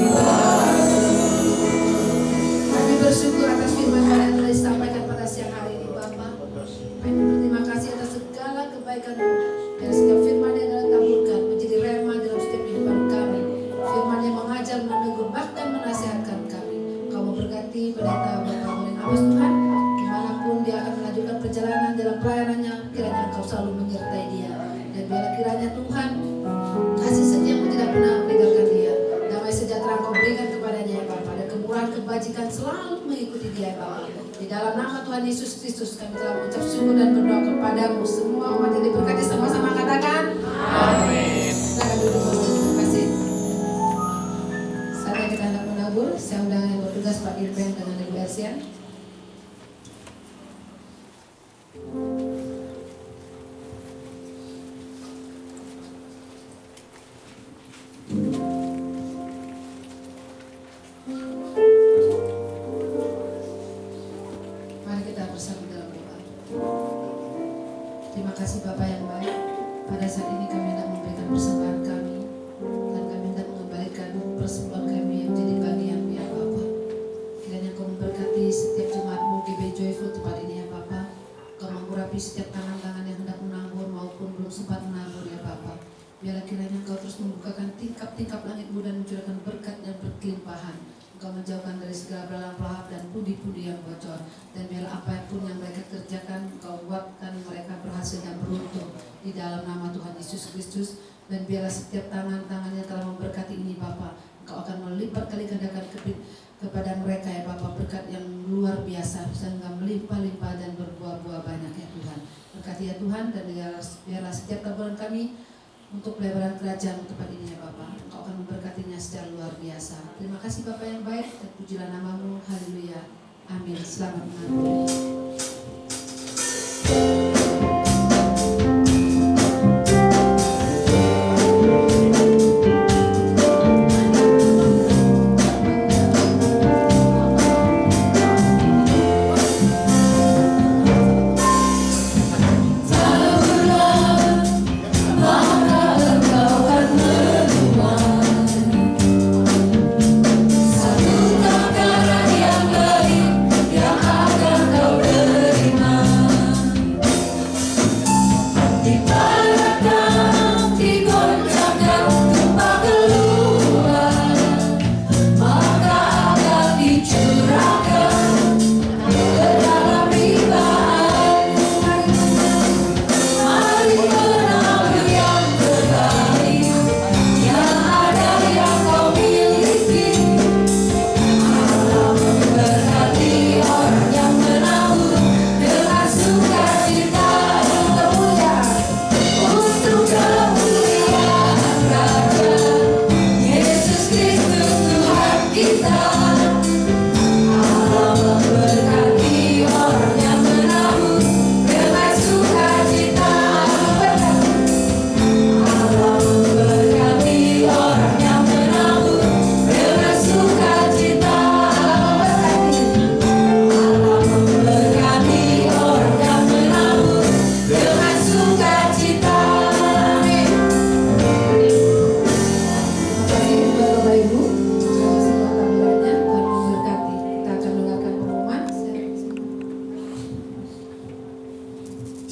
baru. Kami bersyukur atas firman yang telah disampaikan pada siang hari ini, Bapa. Kami berterima kasih atas segala kebaikan-Mu. Dan setiap firman yang telah taburkan menjadi rema dalam setiap kehidupan kami. Firman yang mengajar, menegur, bahkan menasihatkan kami. Kau memberkati pendeta Bapak Molen Abbas Tuhan. Dimanapun dia akan melanjutkan perjalanan dalam pelayanannya, kiranya Engkau selalu menyertai dia. Dan biarlah kiranya Tuhan kasih setiamu tidak pernah meninggalkan dia. Damai sejahtera Engkau berikan kepadanya ya Bapa. Dan kemurahan kebajikan selalu mengikuti dia ya Bapa. Di dalam nama Tuhan Yesus Kristus kami telah mengucap syukur dan berdoa kepadamu. Semua umat yang diberkati sama-sama katakan amin. Silakan duduk. Terima kasih. Saatnya kita hendak menabur. Saya undang yang bertugas Pak Irben dengan Ibu Ersian. Mari kita bersama dalam doa. Terima kasih Bapak yang baik. Pada saat ini kami hendak memberikan persembahan kami dan kami hendak mengembalikan persembahan kami yang menjadi bagian ya Bapak. Kiranya Kau memberkati setiap jemaat-Mu GB Joyful tempat ini ya Bapak. Kau mengurapi setiap tangan-tangan yang hendak menangani segala belalang pelahap dan pudi-pudi yang bocor. Dan biarlah apapun yang mereka kerjakan, Engkau buatkan mereka berhasil dan beruntung di dalam nama Tuhan Yesus Kristus. Dan biarlah setiap tangan-tangan yang telah memberkati ini Bapa, Engkau akan melipat kali gandakan kepada mereka ya Bapa, berkat yang luar biasa sehingga melimpah-limpah dan berbuah-buah banyak ya Tuhan. Berkati ya Tuhan, dan biarlah setiap taburan kami untuk pelebaran kerajaan tempat ini ya Bapa, Engkau akan memberkatinya secara luar biasa. Terima kasih Bapa yang baik, dan pujilah nama-Mu. Haleluya. Amin. Selamat mengalami.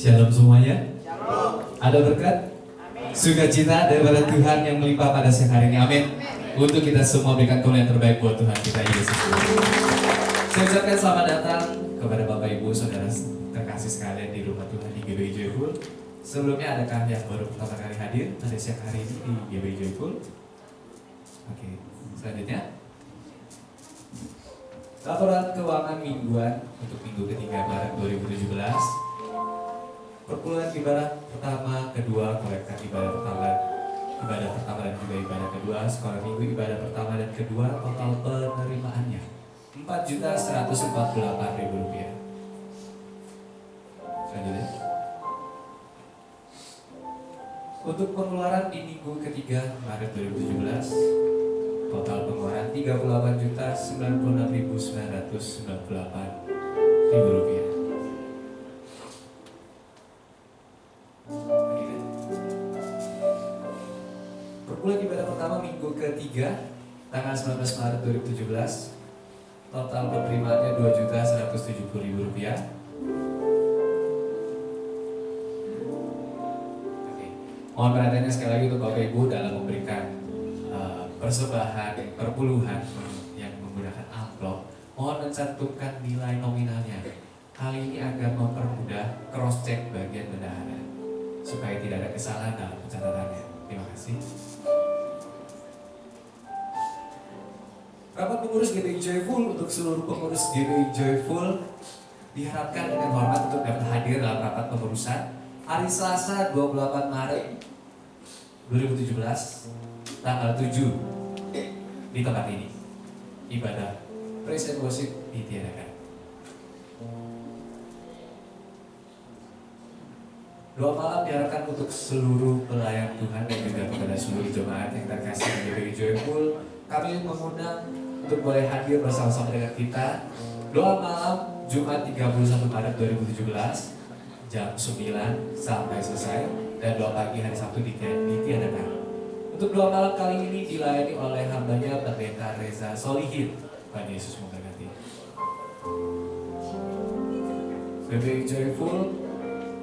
Shalom semuanya. Shalom. Ada berkat, sukacita daripada Tuhan yang melimpah pada siang hari ini. Amin. Untuk kita semua berikan Tuhan yang terbaik buat Tuhan kita Yesus. Saya ucapkan selamat datang kepada Bapak Ibu Saudara terkasih sekalian di rumah Tuhan di GBI Joyful. Sebelumnya adakah yang baru pertama kali hadir pada siang hari ini di GBI Joyful? Oke, selanjutnya laporan keuangan mingguan untuk minggu ketiga Maret 2017. Perpuluhan ibadah pertama, kedua, koleksi ibadah pertama dan juga ibadah kedua, sekolah minggu ibadah pertama dan kedua, total penerimaannya Rp4.148.000. Selanjutnya, untuk pengeluaran di minggu ketiga Maret 2017, total pengeluaran Rp38.996.998. Perpuluhan ibadah pertama minggu ketiga tanggal 19 Maret 2017, total penerimaannya Rp2.170.000. Oke. Mohon perhatiannya sekali lagi untuk Bapak Ibu dalam memberikan persembahan perpuluhan yang menggunakan amplop, mohon mencantumkan nilai nominalnya. Hal ini agar mempermudah cross check bagian bendahara supaya tidak ada kesalahan dalam pencatatannya. Terima kasih. Rapat pengurus GBI Joyful, untuk seluruh pengurus GBI Joyful diharapkan dengan hormat untuk dapat hadir dalam rapat pengurusan hari Selasa 28 Maret 2017 tanggal 7 di tempat ini. Ibadah praise and worship ditiadakan. Doa malam diharapkan untuk seluruh pelayan Tuhan dan juga kepada seluruh jemaat yang terkasih di GBI Joyful. Kami mengundang untuk boleh hadir bersama-sama dengan kita. Doa malam Jumat 31 Maret 2017 jam 9 sampai selesai, dan doa pagi hari Sabtu ditiadakan. Untuk doa malam kali ini dilayani oleh hambanya Pendeta Reza Solihin. Tuhan Yesus memberkati. GBI Joyful,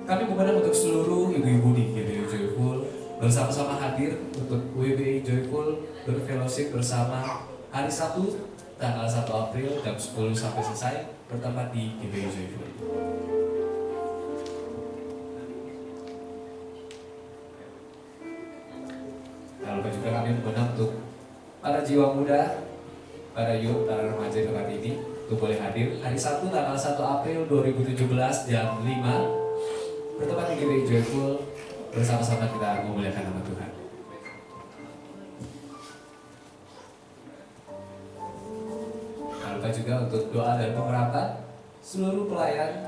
kami mengundang untuk seluruh ibu-ibu di GBI Joyful bersama-sama hadir untuk WBI Joyful berfellowship bersama hari Sabtu tanggal 1 April jam 10 sampai selesai, bertempat di GBI Joyful. Jangan lupa juga kami mengundang untuk para jiwa muda, para youth, para remaja di tempat ini untuk boleh hadir hari Sabtu tanggal 1 April 2017 jam 5 bertempat di GBI Joyful, bersama-sama kita memuliakan nama Tuhan. Jangan lupa juga untuk doa dan pengharapan seluruh pelayan,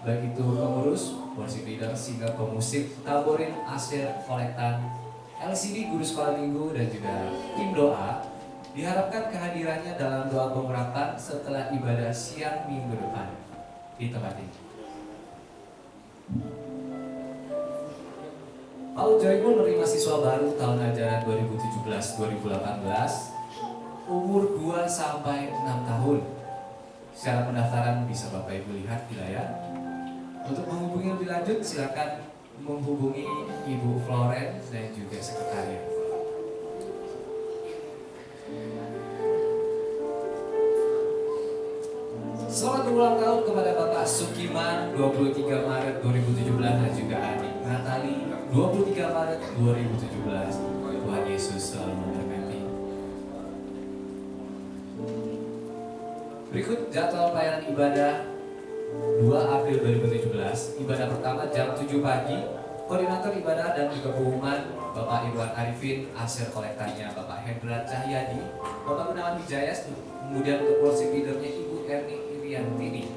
baik itu pengurus, worship leader, singer, pemusik, taborin, asir, kolektan, LCD, guru sekolah minggu, dan juga tim doa. Diharapkan kehadirannya dalam doa pengharapan setelah ibadah siang minggu depan di tempat ini. Paul Joyful menerima siswa baru tahun ajaran 2017-2018 umur 2 sampai 6 tahun. Syarat pendaftaran bisa Bapak Ibu lihat di layar. Untuk menghubungi lebih lanjut silakan menghubungi Ibu Florence dan juga sekretariat. Selamat ulang tahun kepada Bapak Sukiman 23 Maret 2017 dan juga adik Natali 23 Maret 2017. Tuhan Yesus selalu memberkati. Berikut jadwal pelayanan ibadah 2 April 2017. Ibadah pertama jam 7 pagi. Koordinator ibadah dan juga pengumuman Bapak Irwan Arifin, asir kolektannya Bapak Hendra Cahyadi, Bapak Gunawan Wijaya, kemudian untuk worship leadernya Ibu Erni Iriantini,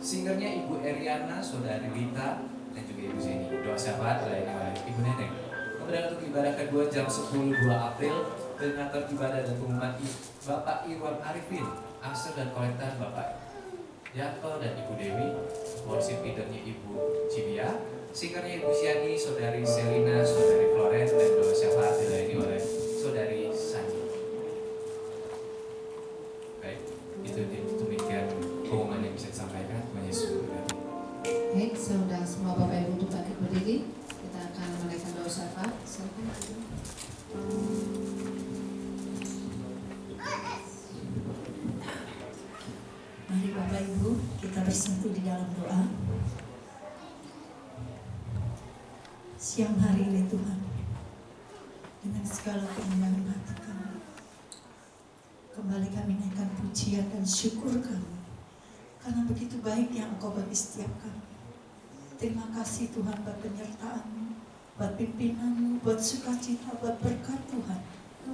singernya Ibu Eriana, Saudari Lita, dan juga Ibu Zeni. Doa syafaat dilayani oleh Ibu Neneng. Kemudian untuk ibadah kedua jam 10 2 April, koordinator ibadah dan pengumuman Bapak Irwan Arifin, asir dan kolektan Bapak Yanto dan Ibu Dewi, worship leadernya Ibu Cibia, singernya Ibu Siani, Saudari Selina, Saudari Florence, dan doa syafaat dilayani oleh Saudari Sani. Baik, itu demikian pengumuman yang bisa disampaikan. Tuhan Yesus memberkati. Baik, saya undang semua Bapak Ibu untuk bangkit berdiri. Kita akan menaikkan doa syafaat. Silakan. Mari Bapak Ibu, kita bersatu di dalam doa. Siang hari ini Tuhan, dengan segala kerendahan hati kami, kembali kami naikkan pujian dan syukur kami, karena begitu baiknya Engkau bagi setiap kami. Terima kasih Tuhan buat penyertaan-Mu, buat pimpinan-Mu, buat sukacita, buat berkat Tuhan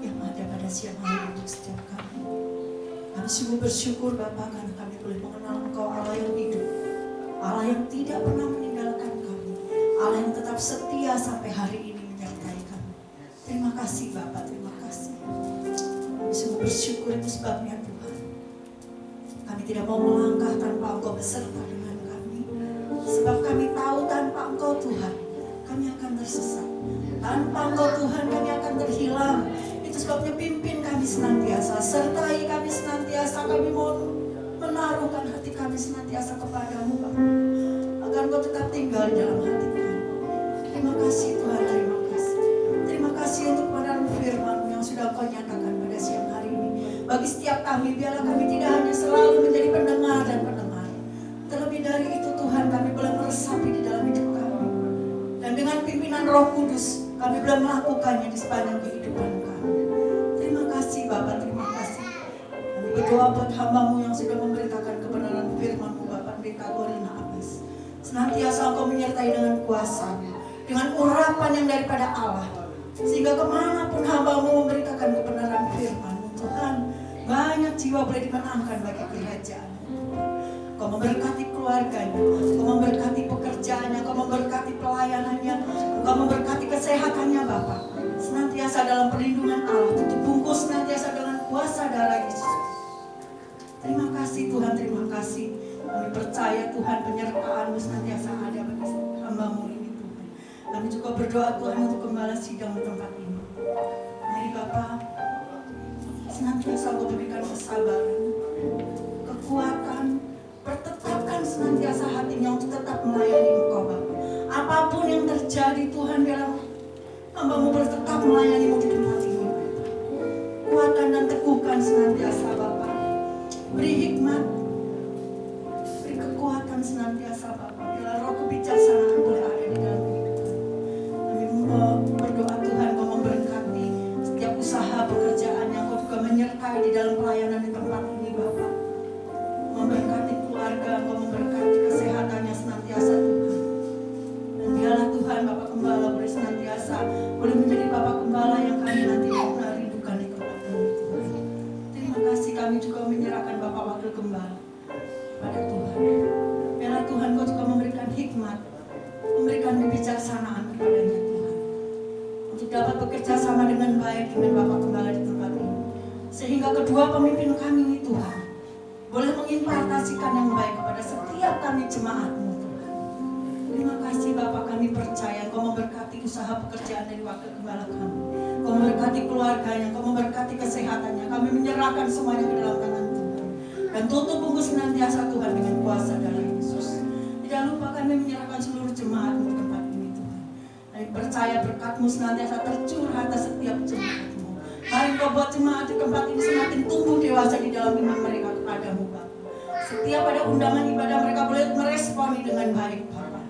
yang ada pada siang hari untuk setiap kami. Kami sungguh bersyukur Bapa karena kami boleh mengenal Engkau Allah yang hidup, Allah yang tidak pernah meninggalkan kami, Allah yang tetap setia sampai hari ini menyertai kami. Terima kasih Bapa, terima kasih. Kami sungguh bersyukur itu sebabnya Tuhan. Kami tidak mau melangkah tanpa Engkau beserta dengan kami, sebab kami tahu tanpa Engkau Tuhan kami akan tersesat, tanpa Engkau Tuhan kami akan terhilang. Itu sebabnya pimpin kami senantiasa, sertai kami senantiasa. Kami mohon menaruhkan hati kami senantiasa kepadamu Bapa, agar Engkau tetap tinggal di dalam hati kami. Terima kasih Tuhan, terima kasih. Terima kasih untuk kebenaran firman-Mu yang sudah Engkau nyatakan pada siang hari ini. Bagi setiap kami, biarlah kami tidak hanya selalu menjadi pendengar dan pendengar. Terlebih dari itu Tuhan, kami boleh meresapi di dalam hidup kami. Dan dengan pimpinan Roh Kudus, kami boleh melakukannya di sepanjang kehidupan kami. Terima kasih Bapak, terima kasih. Kami berdoa buat hamba-Mu yang sudah memberitakan kebenaran firman-Mu, Bapak Pendeta Gorina Abbas. Senantiasa Engkau menyertai dengan kuasa-Mu, dengan urapan yang daripada Allah, sehingga kemanapun hamba-Mu memberitakan kebenaran firman-Mu, Tuhan, banyak jiwa boleh dimenangkan bagi kerajaan. Kau memberkati keluarganya, Kau memberkati pekerjaannya, Kau memberkati pelayanannya, Kau memberkati kesehatannya Bapak. Senantiasa dalam perlindungan Allah, tutup bungkus senantiasa dengan kuasa darah Yesus. Terima kasih Tuhan, terima kasih. Kami percaya Tuhan penyertaan-Mu senantiasa ada bagi hamba-Mu ini Tuhan. Kami juga berdoa Tuhan untuk gembala sidang di tempat ini. Mari Bapak, senantiasa Engkau berikan kesabaran, kekuatan, pertetapkan senantiasa hatinya untuk tetap melayani Engkau Bapak. Apapun yang terjadi Tuhan dalam hamba-Mu boleh tetap melayani-Mu di tempat ini. Kuatkan dan teguhkan senantiasa Bapak. Beri hikmat, beri kekuatan senantiasa Bapa. Bila roh kebijaksanaan boleh ada di dalam hidup kami. Kami berdoa Tuhan, Kau memberkati setiap usaha pekerjaan yang Kau juga menyertai di dalam pelayanan di tempat ini Bapa. Memberkati keluarga, Kau memberkati kesehatannya senantiasa Tuhan. Dan biarlah Tuhan Bapak Gembala boleh senantiasa boleh menjadi Bapak Gembala yang kami nanti rindukan di tempat ini Tuhan. Terima kasih, kami juga menyerahkan Bapak Wakil Gembala pada Tuhan. Biarlah Tuhan Kau juga memberikan hikmat, memberikan kebijaksanaan kepadanya Tuhan, untuk dapat bekerja sama dengan baik dengan Bapak Gembala di tempat ini, sehingga kedua pemimpin kami ini Tuhan boleh mengimpartasikan yang baik kepada setiap kami jemaat-Mu Tuhan. Terima kasih Bapak, kami percaya Kau memberkati usaha pekerjaan dari Wakil Gembala kami. Kau memberkati keluarganya, Kau memberkati kesehatannya. Kami menyerahkan semuanya ke dalam tangan Tuhan. Dan tutup bungkus senantiasa Tuhan dengan kuasa darah Yesus. Tidak lupa kami menyerahkan seluruh jemaat-Mu di tempat ini Tuhan. Dan percaya berkat-Mu senantiasa tercurah atas setiap jemaat-Mu. Mari Kau buat jemaat di tempat ini semakin tumbuh dewasa di dalam iman mereka kepadamu Bapak. Setiap ada undangan ibadah mereka boleh meresponi dengan baik Bapak.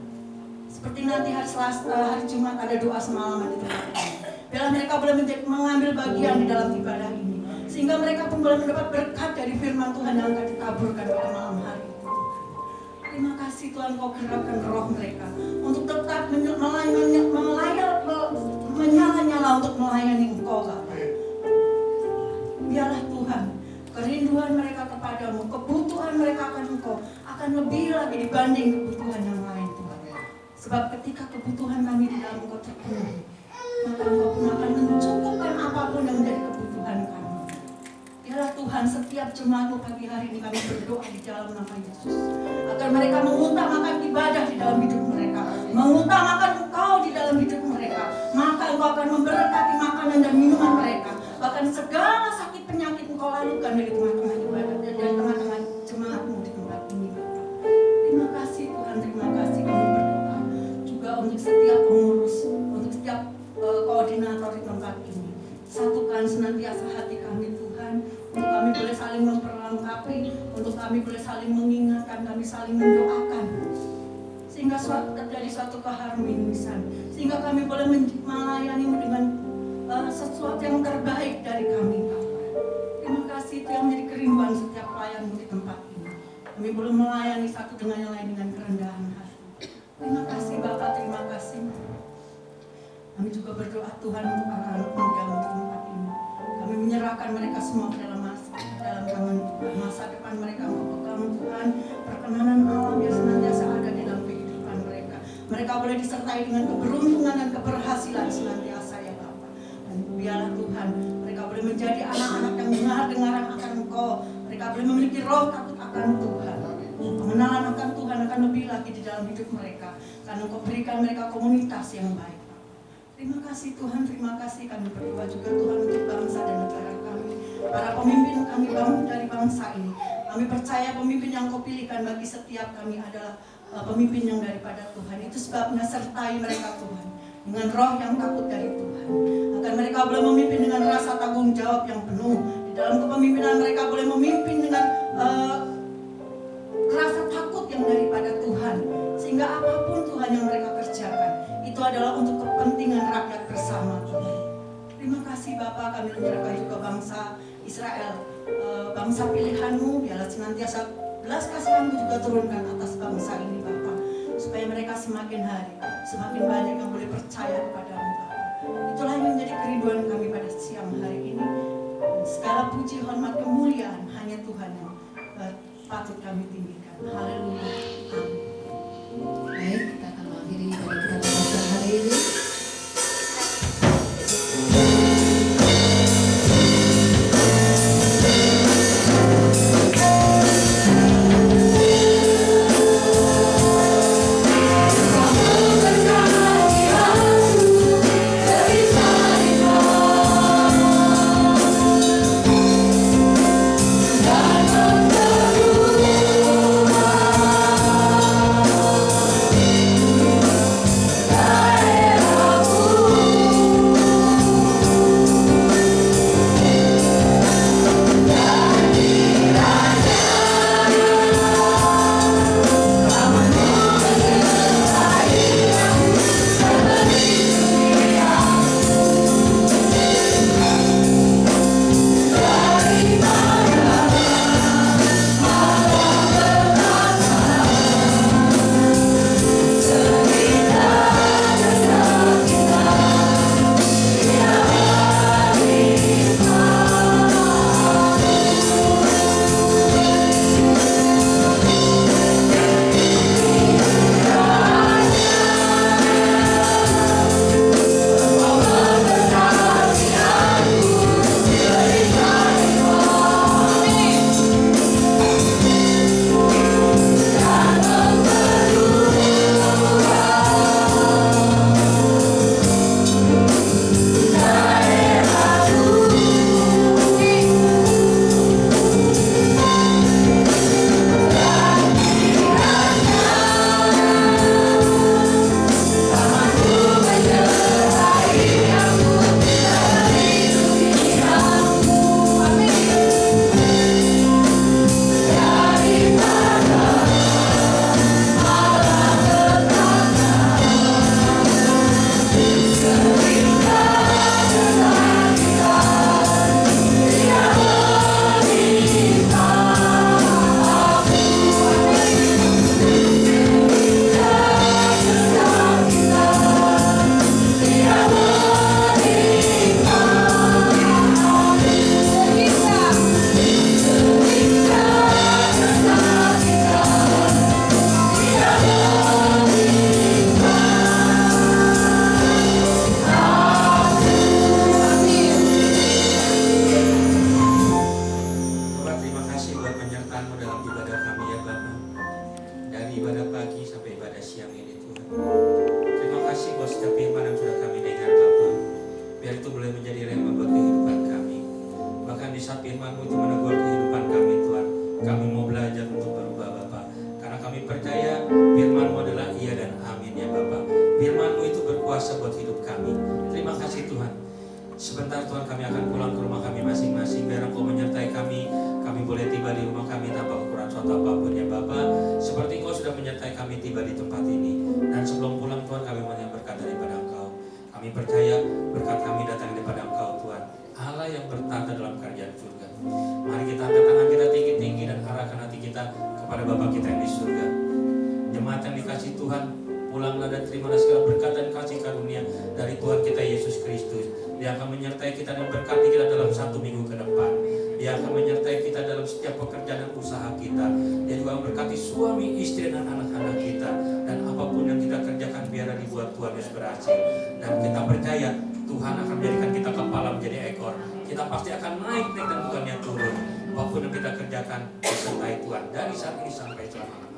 Seperti nanti hari Selasa, hari Jumat ada doa semalaman di tempat ini. Biarlah mereka boleh mengambil bagian di dalam ibadah ini. Sehingga mereka pun boleh mendapat berkat dari firman Tuhan yang akan ditaburkan pada malam hari itu. Terima kasih Tuhan, Kau gerakkan roh mereka untuk tetap menyala-nyala untuk melayani Engkau Bapak. Biarlah Tuhan, kerinduan mereka kepadamu, kebutuhan mereka akan Engkau akan lebih lagi dibanding kebutuhan yang lain Tuhan. Sebab ketika kebutuhan kami di dalam Engkau terpenuhi, maka Engkau pun akan mencukupkan apapun yang menjadi kebutuhan kami. Biarlah Tuhan, setiap jemaat-Mu pagi hari ini kami berdoa di dalam nama Yesus, agar mereka mengutamakan ibadah di dalam hidup mereka, mengutamakan Engkau di dalam hidup mereka. Maka Engkau akan memberkati makanan dan minuman mereka. Bahkan segala sakit penyakit Engkau lalukan dari tengah-tengah ibadah dan dari tengah-tengah jemaat-Mu di tempat ini Bapak. Terima kasih Tuhan, terima kasih. Kami berdoa juga untuk setiap pengurus, untuk setiap koordinator di tempat ini. Satukan senantiasa hati kami Tuhan, untuk kami boleh saling memperlengkapi, untuk kami boleh saling mengingatkan, kami saling mendoakan, sehingga terjadi suatu keharmonisan, sehingga kami boleh melayani-Mu dengan sesuatu yang terbaik dari kami Bapak. Terima kasih, itu yang menjadi kerinduan setiap pelayan-Mu di tempat ini. Kami boleh melayani satu dengan yang lain dengan kerendahan hati. Terima kasih Bapak, terima kasih. Kami juga berdoa Tuhan untuk anak-anak muda di tempat ini. Kami menyerahkan mereka semua ke dalam tangan Tuhan. Masa depan mereka Engkau pegang Tuhan. Perkenanan Allah biar senantiasa ada di dalam kehidupan mereka. Mereka boleh disertai dengan keberuntungan dan keberhasilan senantiasa ya Bapak. Dan biarlah Tuhan, mereka boleh menjadi anak-anak yang dengar-dengaran akan Engkau. Mereka boleh memiliki roh takut akan Tuhan. Pengenalan akan Tuhan akan lebih lagi di dalam hidup mereka. Karena Engkau berikan mereka komunitas yang baik. Terima kasih Tuhan, terima kasih. Kami berdoa juga Tuhan untuk bangsa dan negara kami, para pemimpin kami dari bangsa ini. Kami percaya pemimpin yang Kau pilihkan bagi setiap kami adalah pemimpin yang daripada Tuhan. Itu sebabnya sertai mereka Tuhan dengan roh yang takut dari Tuhan, agar mereka boleh memimpin dengan rasa tanggung jawab yang penuh. Di dalam kepemimpinan mereka boleh memimpin dengan rasa takut yang daripada Tuhan, sehingga apapun Tuhan yang mereka kerjakan itu adalah untuk kepentingan rakyat bersama Tuhan. Terima kasih Bapak, kami menyerahkan juga bangsa Israel, bangsa pilihan-Mu. Biarlah senantiasa belas kasihan-Mu juga turunkan atas bangsa ini Bapak, supaya mereka semakin hari semakin banyak yang boleh percaya kepada-Mu Bapak. Itulah yang menjadi kerinduan kami pada siang hari ini. Segala puji, hormat, kemuliaan hanya Tuhan yang patut kami tinggikan. Haleluya. Amin. Baik, kita akan mengakhiri ibadah kita hari ini. Dan buat hidup kami. Terima kasih Tuhan. Sebentar Tuhan kami akan pulang ke rumah kami masing-masing. Biar Engkau menyertai kami. Kami boleh tiba di rumah kami tanpa ukuran suatu apapun ya Bapa. Seperti Engkau sudah menyertai kami tiba di tempat ini. Dan sebelum pulang Tuhan kami mohon berkat daripada Engkau. Kami percaya berkat kami datang daripada Engkau Tuhan, Allah yang bertata dalam kerajaan surga. Mari kita angkat tangan kita tinggi-tinggi dan arahkan hati kita kepada Bapa kita yang di surga. Jemaat yang dikasih Tuhan, pulanglah dan terimalah segala berkat dan kasih karunia dari Tuhan kita Yesus Kristus. Dia akan menyertai kita dan berkati kita dalam 1 minggu ke depan. Dia akan menyertai kita dalam setiap pekerjaan dan usaha kita. Dia juga memberkati suami, istri, dan anak-anak kita. Dan apapun yang kita kerjakan biarlah dibuat Tuhan Yesus berhasil. Dan kita percaya Tuhan akan menjadikan kita kepala menjadi ekor. Kita pasti akan naik dan bukannya turun. Apapun yang kita kerjakan disertai Tuhan dari saat ini sampai selama-lamanya.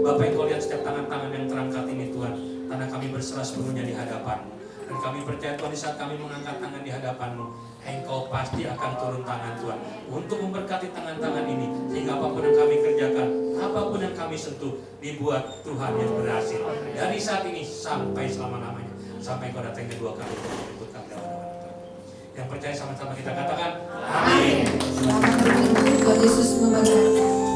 Bapak Engkau lihat setiap tangan-tangan yang terangkat ini Tuhan, karena kami berserah sepenuhnya di hadapan-Mu. Dan kami percaya Tuhan di saat kami mengangkat tangan di hadapan-Mu, Engkau pasti akan turun tangan Tuhan untuk memberkati tangan-tangan ini, sehingga apapun yang kami kerjakan, apapun yang kami sentuh, dibuat Tuhan yang berhasil dari saat ini sampai selama-lamanya, sampai Kau datang kedua kali untuk menjemput kami dalam nama Tuhan. Yang percaya sama-sama kita katakan amin. Selamat berminggu, Tuhan Yesus memberkati.